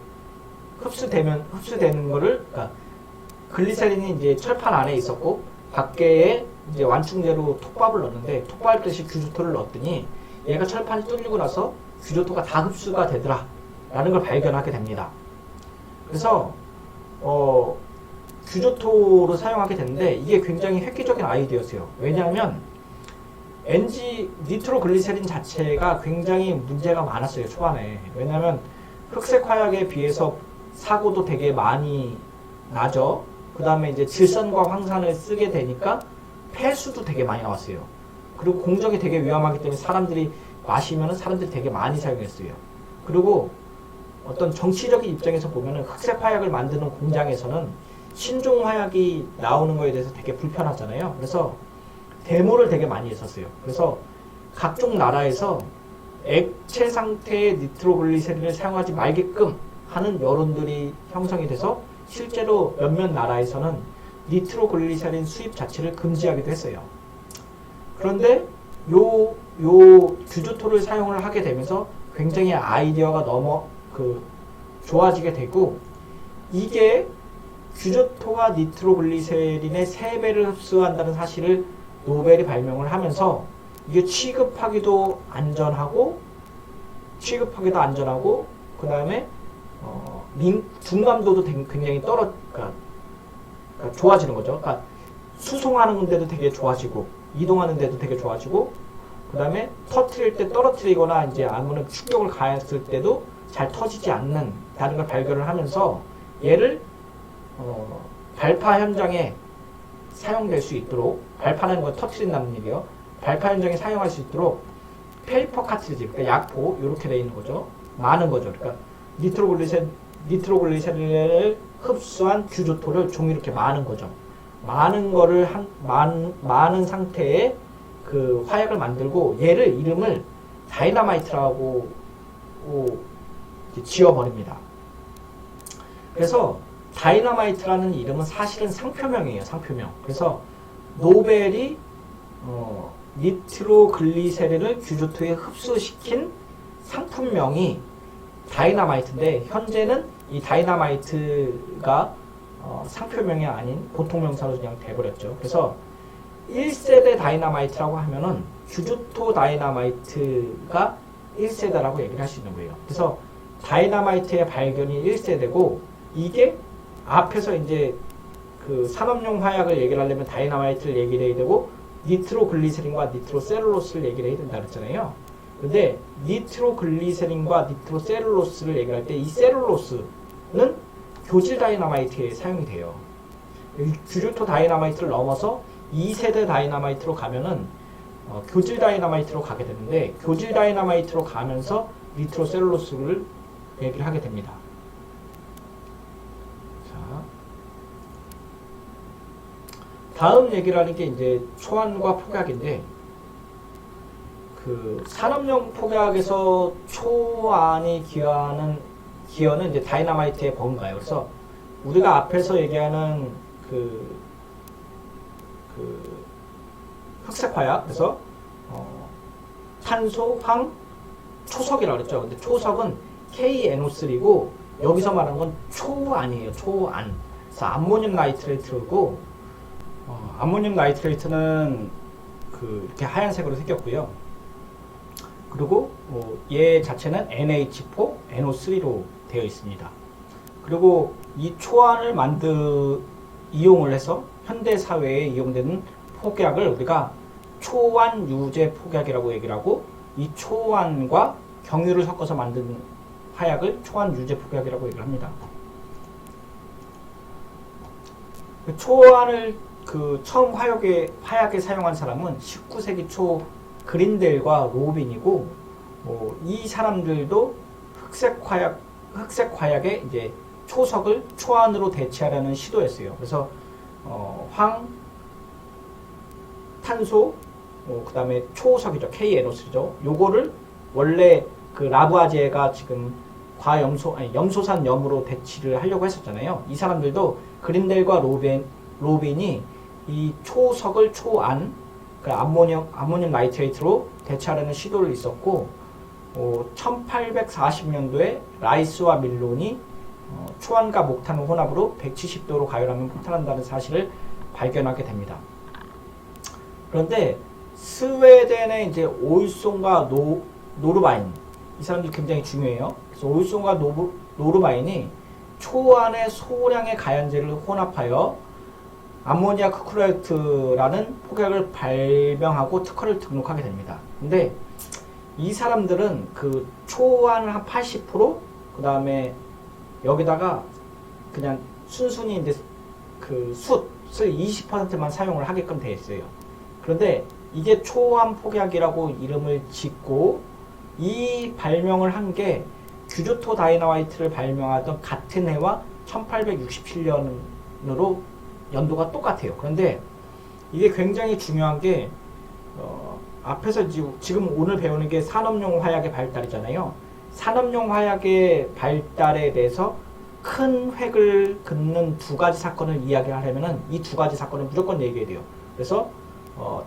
그러니까 글리세린이 이제 철판 안에 있었고 밖에 이제 완충제로 톱밥을 넣었는데 톱밥 대신 규조토를 넣었더니 얘가 철판이 뚫리고 나서 규조토가 다 흡수가 되더라 라는 걸 발견하게 됩니다. 그래서 규조토로 사용하게 됐는데 이게 굉장히 획기적인 아이디어였어요. 왜냐하면 니트로글리세린 자체가 굉장히 문제가 많았어요. 초반에. 왜냐하면 흑색 화약에 비해서 사고도 되게 많이 나죠. 그 다음에 이제 질산과 황산을 쓰게 되니까 폐수도 되게 많이 나왔어요. 그리고 공정이 되게 위험하기 때문에 사람들이 마시면은 사람들이 되게 많이 사용했어요. 그리고 어떤 정치적인 입장에서 보면은 흑색 화약을 만드는 공장에서는 신종 화약이 나오는 거에 대해서 되게 불편하잖아요. 그래서 데모를 되게 많이 했었어요. 그래서 각종 나라에서 액체 상태의 니트로글리세린을 사용하지 말게끔 하는 여론들이 형성이 돼서 실제로 몇몇 나라에서는 니트로글리세린 수입 자체를 금지하기도 했어요. 그런데 요 요 규조토를 사용을 하게 되면서 굉장히 아이디어가 좋아지게 되고, 이게 규조토가 니트로글리세린의 3배를 흡수한다는 사실을 노벨이 발명을 하면서 이게 취급하기도 안전하고 그 다음에 중감도도 굉장히 그러니까 좋아지는 거죠. 그러니까 수송하는 데도 되게 좋아지고 이동하는 데도 되게 좋아지고, 그 다음에 터트릴 때 떨어뜨리거나 이제 아무런 충격을 가했을 때도 잘 터지지 않는 다른 걸 발견을 하면서 얘를 발파 현장에 사용될 수 있도록, 발파는 거 터트린다는 얘기예요. 발파 현장에 사용할 수 있도록 페이퍼 카트리지, 그러니까 약포 이렇게 되어 있는 거죠. 많은 거죠. 그러니까 니트로글리세린을 흡수한 규조토를 종이 이렇게 많은 거죠. 많은 거를 많은 상태의 그 화약을 만들고 얘를 이름을 다이너마이트라고 지어버립니다. 그래서 다이너마이트라는 이름은 사실은 상표명이에요. 상표명. 그래서 노벨이 니트로글리세린을 규조토에 흡수시킨 상품명이 다이너마이트인데, 현재는 이 다이너마이트가 상표명이 아닌 보통명사로 그냥 돼버렸죠. 그래서 1세대 다이너마이트라고 하면은 규조토 다이너마이트가 1세대라고 얘기를 할 수 있는 거예요. 그래서 다이너마이트의 발견이 1세대고, 이게 앞에서 이제 그 산업용 화약을 얘기를 하려면 다이너마이트를 얘기를 해야 되고 니트로글리세린과 니트로셀룰로스를 얘기를 해야 된다 그랬잖아요. 근데 니트로글리세린과 니트로셀룰로스를 얘기할 때 이 셀룰로스는 교질 다이너마이트에 사용이 돼요. 규조토 다이너마이트를 넘어서 2세대 다이너마이트로 가면은 교질 다이너마이트로 가게 되는데, 교질 다이너마이트로 가면서 니트로셀룰로스를 얘기를 하게 됩니다. 자, 다음 얘기를 하는 게 이제 초안과 폭약인데, 그 산업용 폭약에서 초안이 기여는 이제 다이너마이트의 버금가요. 그래서 우리가 앞에서 얘기하는 그 흑색 화약, 그래서 탄소, 황, 초석이라고 그랬죠. 근데 초석은 KNO3고 여기서 말하는 건 초안이에요. 초안. 그래서 암모늄 나이트레이트고, 암모늄 나이트레이트는 이렇게 하얀색으로 생겼고요. 그리고 얘 자체는 NH4, NO3로 되어 있습니다. 그리고 이 초안을 이용을 해서 현대 사회에 이용되는 폭약을 우리가 초안 유제 폭약이라고 얘기를 하고, 이 초안과 경유를 섞어서 만든 화약을 초안 유제 폭약이라고 얘기를 합니다. 초안을 처음 화약에 사용한 사람은 19세기 초 그린델과 로빈이고, 이 사람들도 흑색 화약에 이제 초석을 초안으로 대체하려는 시도였어요. 그래서 황, 탄소, 그 다음에 초석이죠. KNO3죠. 요거를 원래 라부아제가 지금 염소산 염으로 대치를 하려고 했었잖아요. 이 사람들도 그린델과 로빈이 이 초석을 초안, 암모늄 나이트레이트로 대체하려는 시도를 있었고, 1840년도에 라이스와 밀론이 초안과 목탄을 혼합으로 170도로 가열하면 폭탄한다는 사실을 발견하게 됩니다. 그런데 스웨덴의 이제 올손과 노르바인, 이 사람들이 굉장히 중요해요. 그래서 올손과 노르바인이 초안에 소량의 가연제를 혼합하여 암모니아 크크로이트라는 폭약을 발명하고 특허를 등록하게 됩니다. 근데 이 사람들은 초안을 한 80%, 그 다음에 여기다가 그냥 순순히 이제 숯을 20%만 사용을 하게끔 되어 있어요. 그런데 이게 초안 폭약이라고 이름을 짓고, 이 발명을 한 게 규조토 다이너마이트를 발명하던 같은 해와 1867년으로 연도가 똑같아요. 그런데 이게 굉장히 중요한 게, 앞에서 지금 오늘 배우는 게 산업용 화약의 발달이잖아요. 산업용 화약의 발달에 대해서 큰 획을 긋는 두 가지 사건을 이야기하려면 이 두 가지 사건을 무조건 얘기해야 돼요. 그래서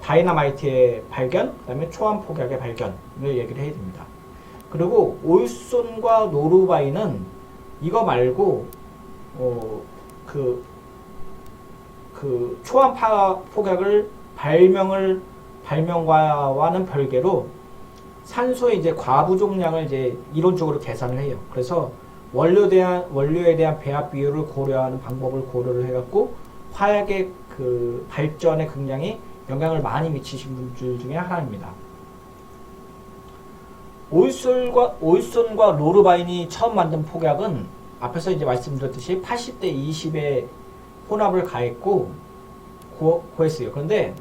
다이너마이트의 발견, 그 다음에 초안 폭약의 발견을 얘기를 해야 됩니다. 그리고 올손과 노르바이는 이거 말고 그 초안 폭약을 발명과는 별개로 산소의 이제 과부족량을 이제 이론적으로 계산을 해요. 그래서 원료에 대한 배합 비율을 고려하는 방법을 고려를 해갖고 화약의 그 발전에 굉장히 영향을 많이 미치신 분들 중에 하나입니다. 오일손과 노르바인이 처음 만든 폭약은 앞에서 이제 말씀드렸듯이 80대 20의 혼합을 가했고 고했어요. 그런데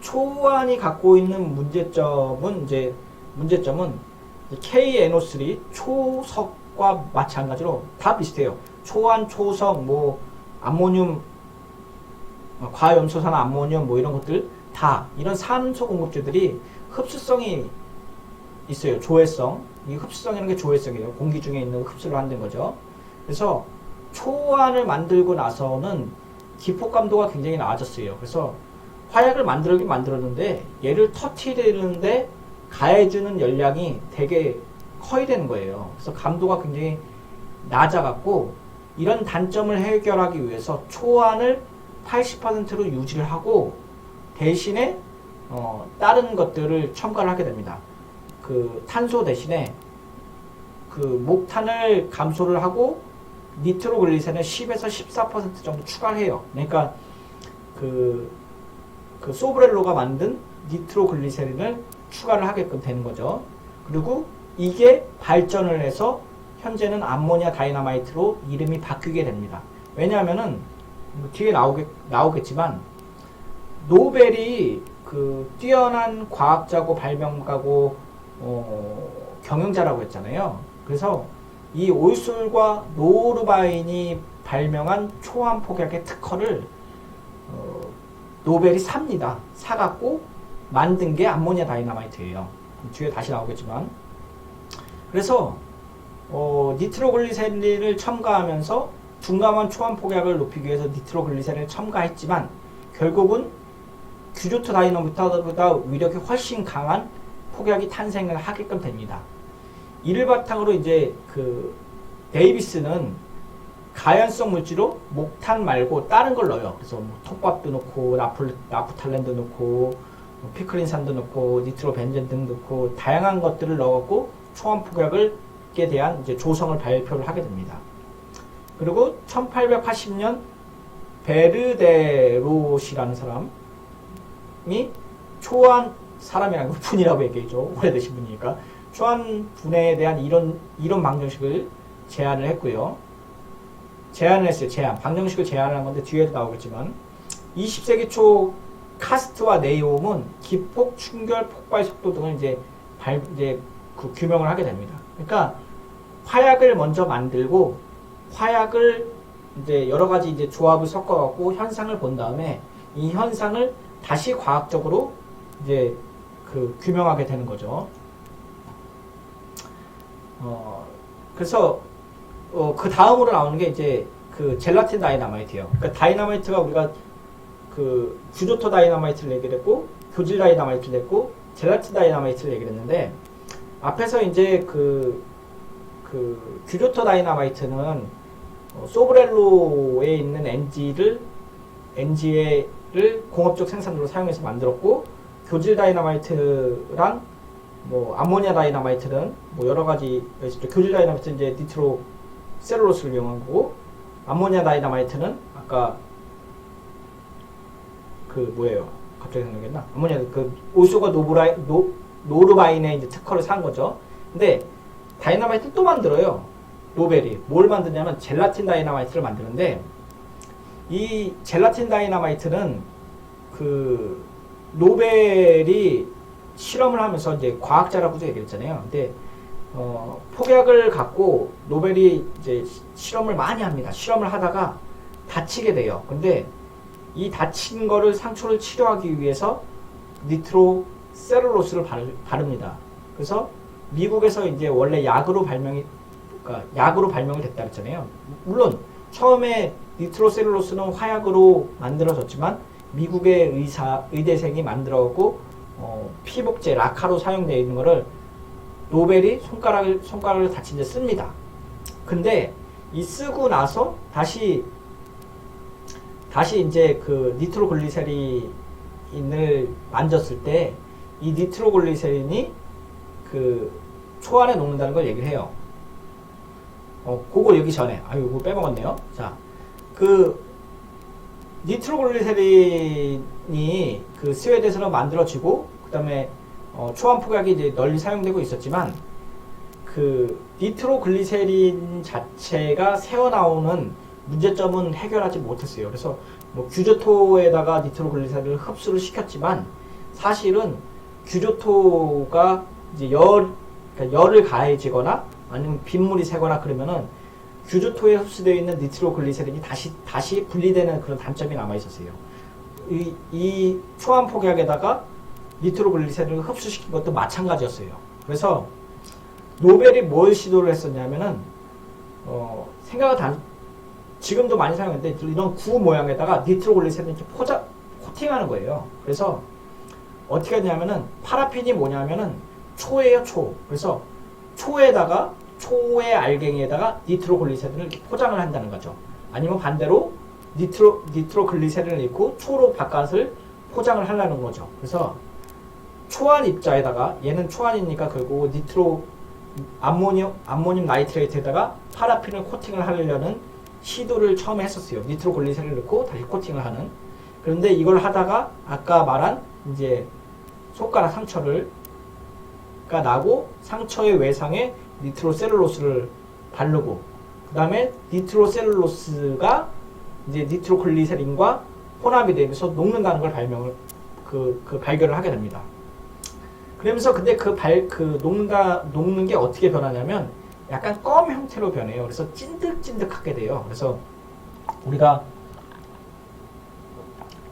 초안이 갖고 있는 문제점은 KNO3 초석과 마찬가지로 다 비슷해요. 초안, 초석, 뭐 암모늄, 과염소산 암모늄 뭐 이런 것들 다 이런 산소 공급제들이 흡수성이 있어요. 조회성. 이 흡수성이라는 게 조회성이에요. 공기 중에 있는 흡수를 한다는 거죠. 그래서 초안을 만들고 나서는 기폭감도가 굉장히 나아졌어요. 그래서 화약을 만들긴 만들었는데 얘를 터트리는데 가해주는 열량이 되게 커야 되는 거예요. 그래서 감도가 굉장히 낮아갖고 이런 단점을 해결하기 위해서 초안을 80%로 유지를 하고 대신에 다른 것들을 첨가를 하게 됩니다. 그 탄소 대신에 그 목탄을 감소를 하고 니트로글리세린을 10에서 14% 정도 추가를 해요. 그러니까 그 소브렐로가 만든 니트로글리세린을 추가를 하게끔 되는 거죠. 그리고 이게 발전을 해서 현재는 암모니아 다이너마이트로 이름이 바뀌게 됩니다. 왜냐하면은 뒤에 나오겠지만 노벨이 그 뛰어난 과학자고 발명가고 경영자라고 했잖아요. 그래서 이 오일솔과 노르바인이 발명한 초안 폭약의 특허를 노벨이 삽니다. 사갖고 만든 게 암모니아 다이너마이트예요. 뒤에 다시 나오겠지만 그래서 니트로글리세린을 첨가하면서 둔감한 초안 폭약을 높이기 위해서 니트로글리세린을 첨가했지만 결국은 규조토 다이너마이트보다 위력이 훨씬 강한 폭약이 탄생을 하게끔 됩니다. 이를 바탕으로 이제 그 데이비스는 가연성 물질로 목탄 말고 다른 걸 넣어요. 그래서 뭐 톱밥도 넣고 나프탈렌도 넣고 피크린산도 넣고 니트로벤젠 등 넣고 다양한 것들을 넣었고 초안 폭약에 대한 이제 조성을 발표를 하게 됩니다. 그리고 1880년 베르데롯이라는 사람이 초안 사람이라는 분이라고 얘기했죠. 오래되신 분이니까 초안 분해에 대한 이론 방정식을 제안을 했고요. 제안을 했어요. 방정식을 제안한 건데 뒤에도 나오겠지만 20세기 초 카스트와 네이옴은 기폭, 충결, 폭발 속도 등을 이제 그 규명을 하게 됩니다. 그러니까 화약을 먼저 만들고 화약을 이제 여러 가지 이제 조합을 섞어갖고 현상을 본 다음에 이 현상을 다시 과학적으로 이제 그 규명하게 되는 거죠. 그래서 그 다음으로 나오는 게 이제 그 젤라틴 다이너마이트예요. 그러니까 다이너마이트가 우리가 그 규조토 다이너마이트를 얘기를 했고 교질 다이너마이트를 했고 젤라틴 다이너마이트를 얘기를 했는데 앞에서 이제 그 규조토 다이너마이트는 소브렐로에 있는 NG를 공업적 생산으로 사용해서 만들었고 교질 다이너마이트랑 뭐 암모니아 다이너마이트는 뭐 여러 가지 있죠. 교질 다이너마이트는 이제 니트로 셀룰로스를 이용한 거고 암모니아 다이너마이트는 아까 그 뭐예요? 갑자기 생각이 나. 암모니아 그 오소가 노르바인의 이제 특허를 산 거죠. 근데 다이너마이트 또 만들어요. 노벨이 뭘 만드냐면 젤라틴 다이너마이트를 만드는데 이 젤라틴 다이너마이트는 그 노벨이 실험을 하면서 이제 과학자라고도 얘기했잖아요. 근데 폭약을 갖고 노벨이 이제 실험을 많이 합니다. 실험을 하다가 다치게 돼요. 근데 이 다친 거를 상처를 치료하기 위해서 니트로 셀룰로스를 바릅니다. 그래서 미국에서 이제 원래 약으로 발명이 됐다 그랬잖아요. 물론 처음에 니트로 셀룰로스는 화약으로 만들어졌지만 미국의 의대생이 만들어갖고 피복제 라카로 사용되어 있는 거를 노벨이 손가락을 다친 데 씁니다. 근데 이 쓰고 나서 다시 이제 그 니트로글리세린을 만졌을 때 이 니트로글리세린이 그 초안에 녹는다는 걸 얘기를 해요. 그거 여기 전에 이거 빼먹었네요. 자, 그 니트로글리세린이 그 스웨덴에서 만들어지고 그 다음에 초안 폭약이 이제 널리 사용되고 있었지만 그 니트로글리세린 자체가 새어나오는 문제점은 해결하지 못했어요. 그래서 뭐 규조토에다가 니트로글리세린을 흡수를 시켰지만 사실은 규조토가 이제 열을 가해지거나 아니면 빗물이 새거나 그러면은 규조토에 흡수되어 있는 니트로글리세린이 다시 분리되는 그런 단점이 남아 있었어요. 이 초안 폭약에다가 니트로글리세린을 흡수시킨 것도 마찬가지였어요. 그래서 노벨이 뭘 시도를 했었냐면은 지금도 많이 사용하는데 이런 구 모양에다가 니트로글리세린을 이렇게 코팅하는 거예요. 그래서 어떻게 하냐면은 파라핀이 뭐냐면은 초예요, 초. 그래서 초의 알갱이에다가 니트로글리세린을 이렇게 포장을 한다는 거죠. 아니면 반대로 니트로글리세린을 넣고 초로 바깥을 포장을 하려는 거죠. 그래서 초안 입자에다가 얘는 초안이니까 결국 암모늄 나이트레이트에다가 파라핀을 코팅을 하려는 시도를 처음에 했었어요. 니트로글리세린을 넣고 다시 코팅을 하는. 그런데 이걸 하다가 아까 말한 이제 손가락 상처가 나고 상처의 외상에 니트로셀룰로스를 바르고 그 다음에 니트로셀룰로스가 이제 니트로글리세린과 혼합이 되면서 녹는다는 걸 발견을 하게 됩니다. 그러면서 근데 녹는 게 어떻게 변하냐면 약간 껌 형태로 변해요. 그래서 찐득찐득하게 돼요. 그래서 우리가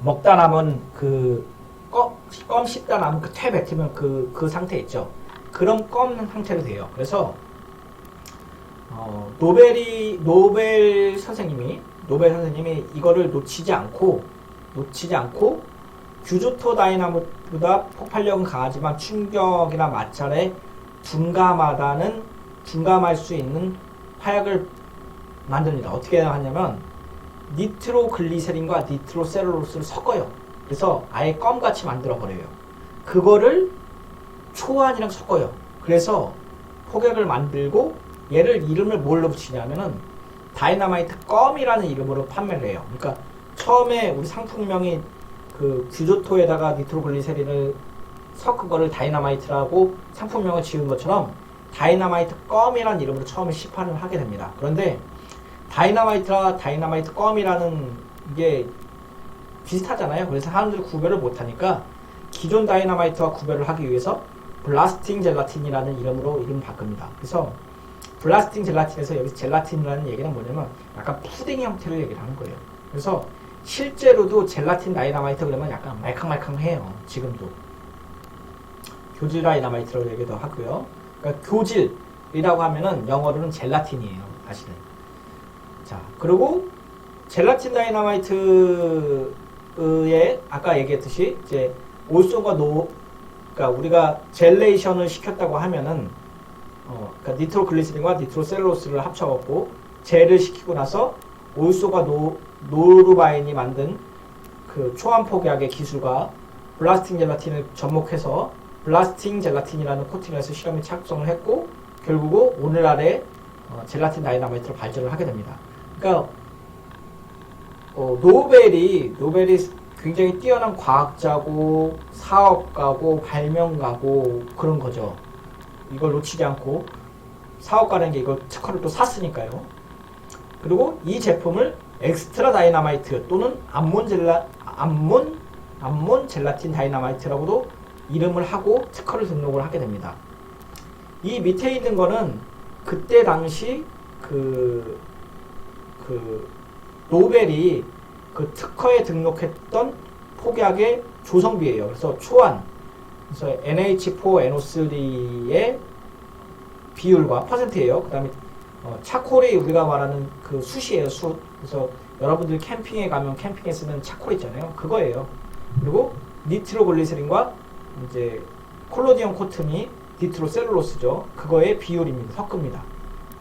먹다 남은 껌 씹다 남은 그 퇴 뱉으면 그 상태 있죠. 그런 껌 형태로 돼요. 그래서 노벨 선생님이 이거를 놓치지 않고 규조토 다이나모보다 폭발력은 강하지만 충격이나 마찰에 둔감할 수 있는 화약을 만듭니다. 어떻게 하냐면 니트로글리세린과 니트로셀룰로스를 섞어요. 그래서 아예 껌같이 만들어 버려요. 그거를 초안이랑 섞어요. 그래서 폭약을 만들고 얘를 이름을 뭘로 붙이냐면은 다이나마이트 껌이라는 이름으로 판매를 해요. 그러니까 처음에 우리 상품명이 그 규조토에다가 니트로글리세린을 섞은 거를 다이나마이트라고 상품명을 지은 것처럼 다이나마이트 껌이라는 이름으로 처음에 시판을 하게 됩니다. 그런데 다이나마이트와 다이나마이트 껌이라는 게 비슷하잖아요. 그래서 사람들이 구별을 못하니까 기존 다이나마이트와 구별을 하기 위해서 블라스팅 젤라틴이라는 이름으로 이름을 바꿉니다. 그래서 블라스팅 젤라틴에서 여기 젤라틴이라는 얘기는 뭐냐면 약간 푸딩 형태로 얘기를 하는 거예요. 그래서 실제로도 젤라틴 다이나마이트 그러면 약간 말캉말캉해요. 지금도 교질 다이나마이트라고 얘기도 하고요. 그러니까 교질이라고 하면은 영어로는 젤라틴이에요. 사실은. 자, 그리고 젤라틴 다이나마이트에 아까 얘기했듯이 이제 올소가 그러니까 우리가 젤레이션을 시켰다고 하면은 그러니까 니트로글리세린과 니트로셀룰로스를 합쳐갖고 젤을 시키고 나서 올소가 노르바인이 만든 그 초안 폭약의 기술과 블라스팅 젤라틴을 접목해서 블라스팅 젤라틴이라는 코팅을 해서 실험에 착성을 했고 결국은 오늘날의 젤라틴 다이나마이트로 발전을 하게 됩니다. 그러니까 노벨이 굉장히 뛰어난 과학자고 사업가고 발명가고 그런 거죠. 이걸 놓치지 않고 사업가라는 게 이걸 특허를 또 샀으니까요. 그리고 이 제품을 엑스트라 다이나마이트 또는 암몬 젤라틴 다이나마이트라고도 이름을 하고 특허를 등록을 하게 됩니다. 이 밑에 있는 거는 그때 당시 노벨이 그 특허에 등록했던 폭약의 조성비예요. 그래서 초안, 그래서 NH4NO3의 비율과 퍼센트예요. 그 다음에 차콜이 우리가 말하는 그 숯이에요. 숯. 그래서 여러분들 캠핑에 가면 캠핑에 쓰는 차콜 있잖아요. 그거예요. 그리고 니트로글리세린과 이제 콜로디움 코튼이 니트로셀룰로스죠. 그거의 비율입니다. 섞습니다.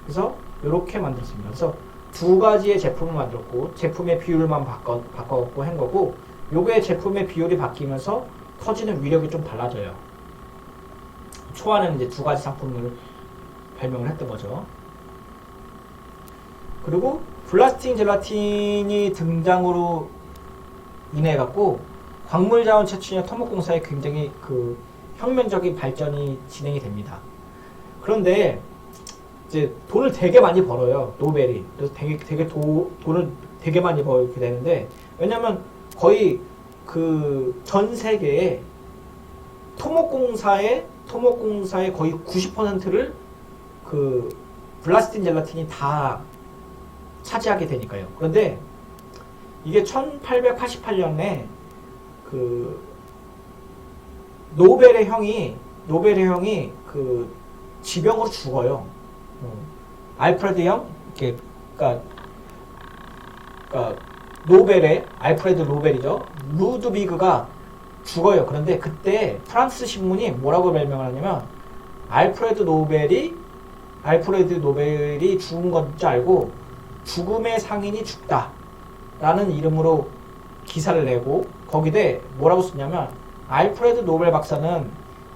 그래서 이렇게 만들었습니다. 그래서 두 가지의 제품을 만들었고 제품의 비율만 바꿔갖고 한 거고 요게 제품의 비율이 바뀌면서 터지는 위력이 좀 달라져요. 초안은 이제 두 가지 상품을 발명을 했던 거죠. 그리고 블라스팅 젤라틴이 등장으로 인해 갖고 광물 자원 채취나 토목공사에 굉장히 그 혁명적인 발전이 진행이 됩니다. 그런데 이제 돈을 되게 많이 벌어요. 노벨이. 그래서 돈을 되게 많이 벌게 되는데 왜냐면 거의 그 전 세계에 토목공사의 거의 90%를 그 블라스틴 젤라틴이 다 차지하게 되니까요. 그런데 이게 1888년에 그 노벨의 형이 그 지병으로 죽어요. 알프레드 형, 그러니까 알프레드 노벨이죠. 루드비그가 죽어요. 그런데 그때 프랑스 신문이 뭐라고 별명을 하냐면 알프레드 노벨이 죽은 건 줄 알고 죽음의 상인이 죽다 라는 이름으로 기사를 내고 거기에 뭐라고 쓰냐면 알프레드 노벨 박사는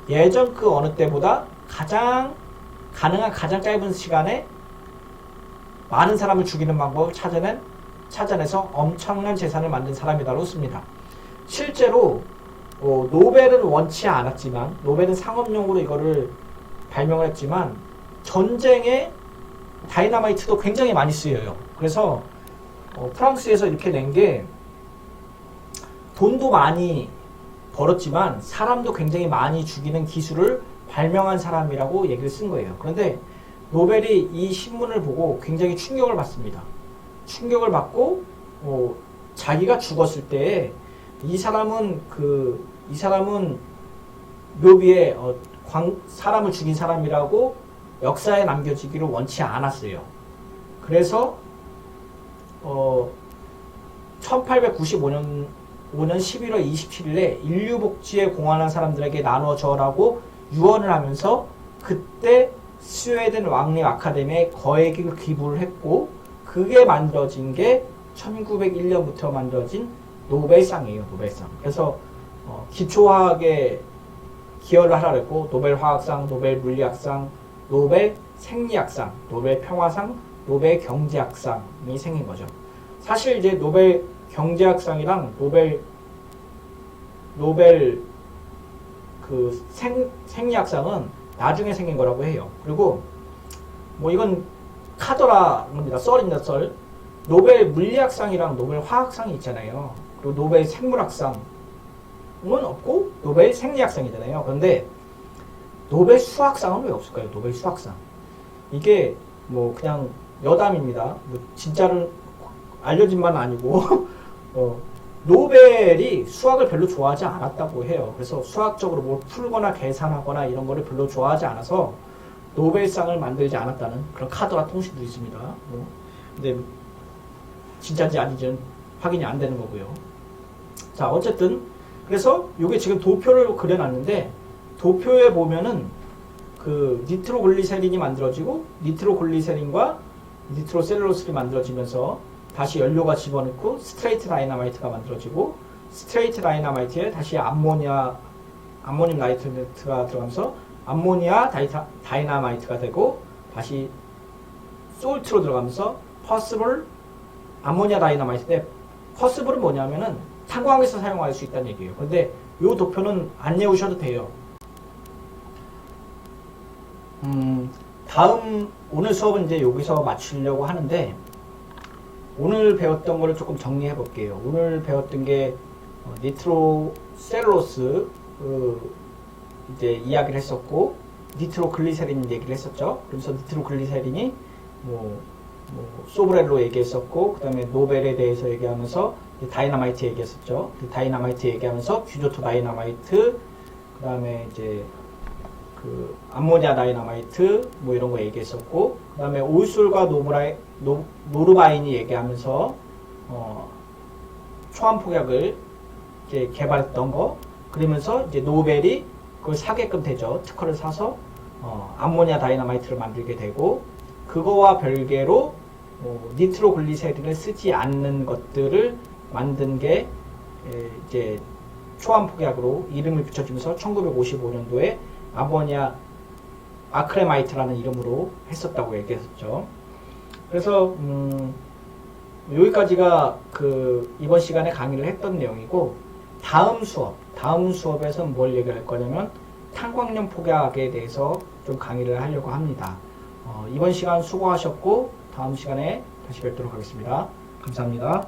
예전 그 어느 때보다 가장 짧은 시간에 많은 사람을 죽이는 방법을 찾아내서 엄청난 재산을 만든 사람이라고 씁니다. 실제로 노벨은 원치 않았지만 노벨은 상업용으로 이거를 발명을 했지만 전쟁에 다이너마이트도 굉장히 많이 쓰여요. 그래서 프랑스에서 이렇게 낸 게 돈도 많이 벌었지만 사람도 굉장히 많이 죽이는 기술을 발명한 사람이라고 얘기를 쓴 거예요. 그런데 노벨이 이 신문을 보고 굉장히 충격을 받습니다. 충격을 받고 자기가 죽었을 때 이 사람은 묘비에 사람을 죽인 사람이라고 역사에 남겨지기를 원치 않았어요. 그래서 1895년 11월 27일에 인류복지에 공헌한 사람들에게 나눠줘라고 유언을 하면서 그때 스웨덴 왕립 아카데미에 거액을 기부를 했고 그게 만들어진 게 1901년부터 만들어진 노벨상이에요. 노벨상. 그래서 기초화학에 기여를 하라고 했고 노벨 화학상, 노벨 물리학상, 노벨 생리학상, 노벨 평화상, 노벨 경제학상이 생긴 거죠. 사실 이제 노벨 경제학상이랑 노벨 그 생리학상은 나중에 생긴 거라고 해요. 그리고 뭐 이건 카더라입니다. 썰입니다. 썰. 노벨 물리학상이랑 노벨 화학상이 있잖아요. 그리고 노벨 생물학상은 없고 노벨 생리학상이잖아요. 그런데 노벨 수학상은 왜 없을까요? 노벨 수학상. 이게 뭐 그냥 여담입니다. 뭐 진짜로 알려진 바는 아니고 노벨이 수학을 별로 좋아하지 않았다고 해요. 그래서 수학적으로 뭘 풀거나 계산하거나 이런 거를 별로 좋아하지 않아서 노벨상을 만들지 않았다는 그런 카더라 통신도 있습니다. 근데 진짜인지 아닌지는 확인이 안 되는 거고요. 자, 어쨌든 그래서 이게 지금 도표를 그려놨는데 도표에 보면은 그 니트로글리세린이 만들어지고 니트로글리세린과 니트로셀룰로스가 만들어지면서 다시 연료가 집어넣고 스트레이트 다이너마이트가 만들어지고 스트레이트 다이너마이트에 다시 암모늄 나이트레이트가 들어가면서 암모니아 다이너마이트가 되고 다시 솔트로 들어가면서 퍼스블 암모니아 다이너마이트인데 퍼스블은 뭐냐면은 탄광에서 사용할 수 있다는 얘기예요. 근데 이 도표는 안 외우셔도 돼요. 다음 오늘 수업은 이제 여기서 마치려고 하는데 오늘 배웠던 거를 조금 정리해 볼게요. 오늘 배웠던 게 니트로셀룰로스 이제 이야기를 했었고 니트로글리세린 얘기를 했었죠. 그래서 니트로글리세린이 소브렐로 얘기했었고 그 다음에 노벨에 대해서 얘기하면서 다이너마이트 얘기했었죠. 다이너마이트 얘기하면서 규조토 다이너마이트 그 다음에 이제 그 암모니아 다이너마이트 뭐 이런 거 얘기했었고 그 다음에 올술과 노르바인이 얘기하면서 초암 폭약을 이제 개발했던 거, 그러면서 이제 노벨이 그걸 사게끔 되죠. 특허를 사서 암모니아 다이너마이트를 만들게 되고, 그거와 별개로 니트로글리세린을 쓰지 않는 것들을 만든 게 이제 초암 폭약으로 이름을 붙여주면서 1955년도에 아모니아 아크레마이트라는 이름으로 했었다고 얘기했었죠. 그래서 여기까지가 이번 시간에 강의를 했던 내용이고, 다음 수업에서 뭘 얘기할 거냐면 탄광염 폭약에 대해서 좀 강의를 하려고 합니다. 이번 시간 수고하셨고 다음 시간에 다시 뵙도록 하겠습니다. 감사합니다.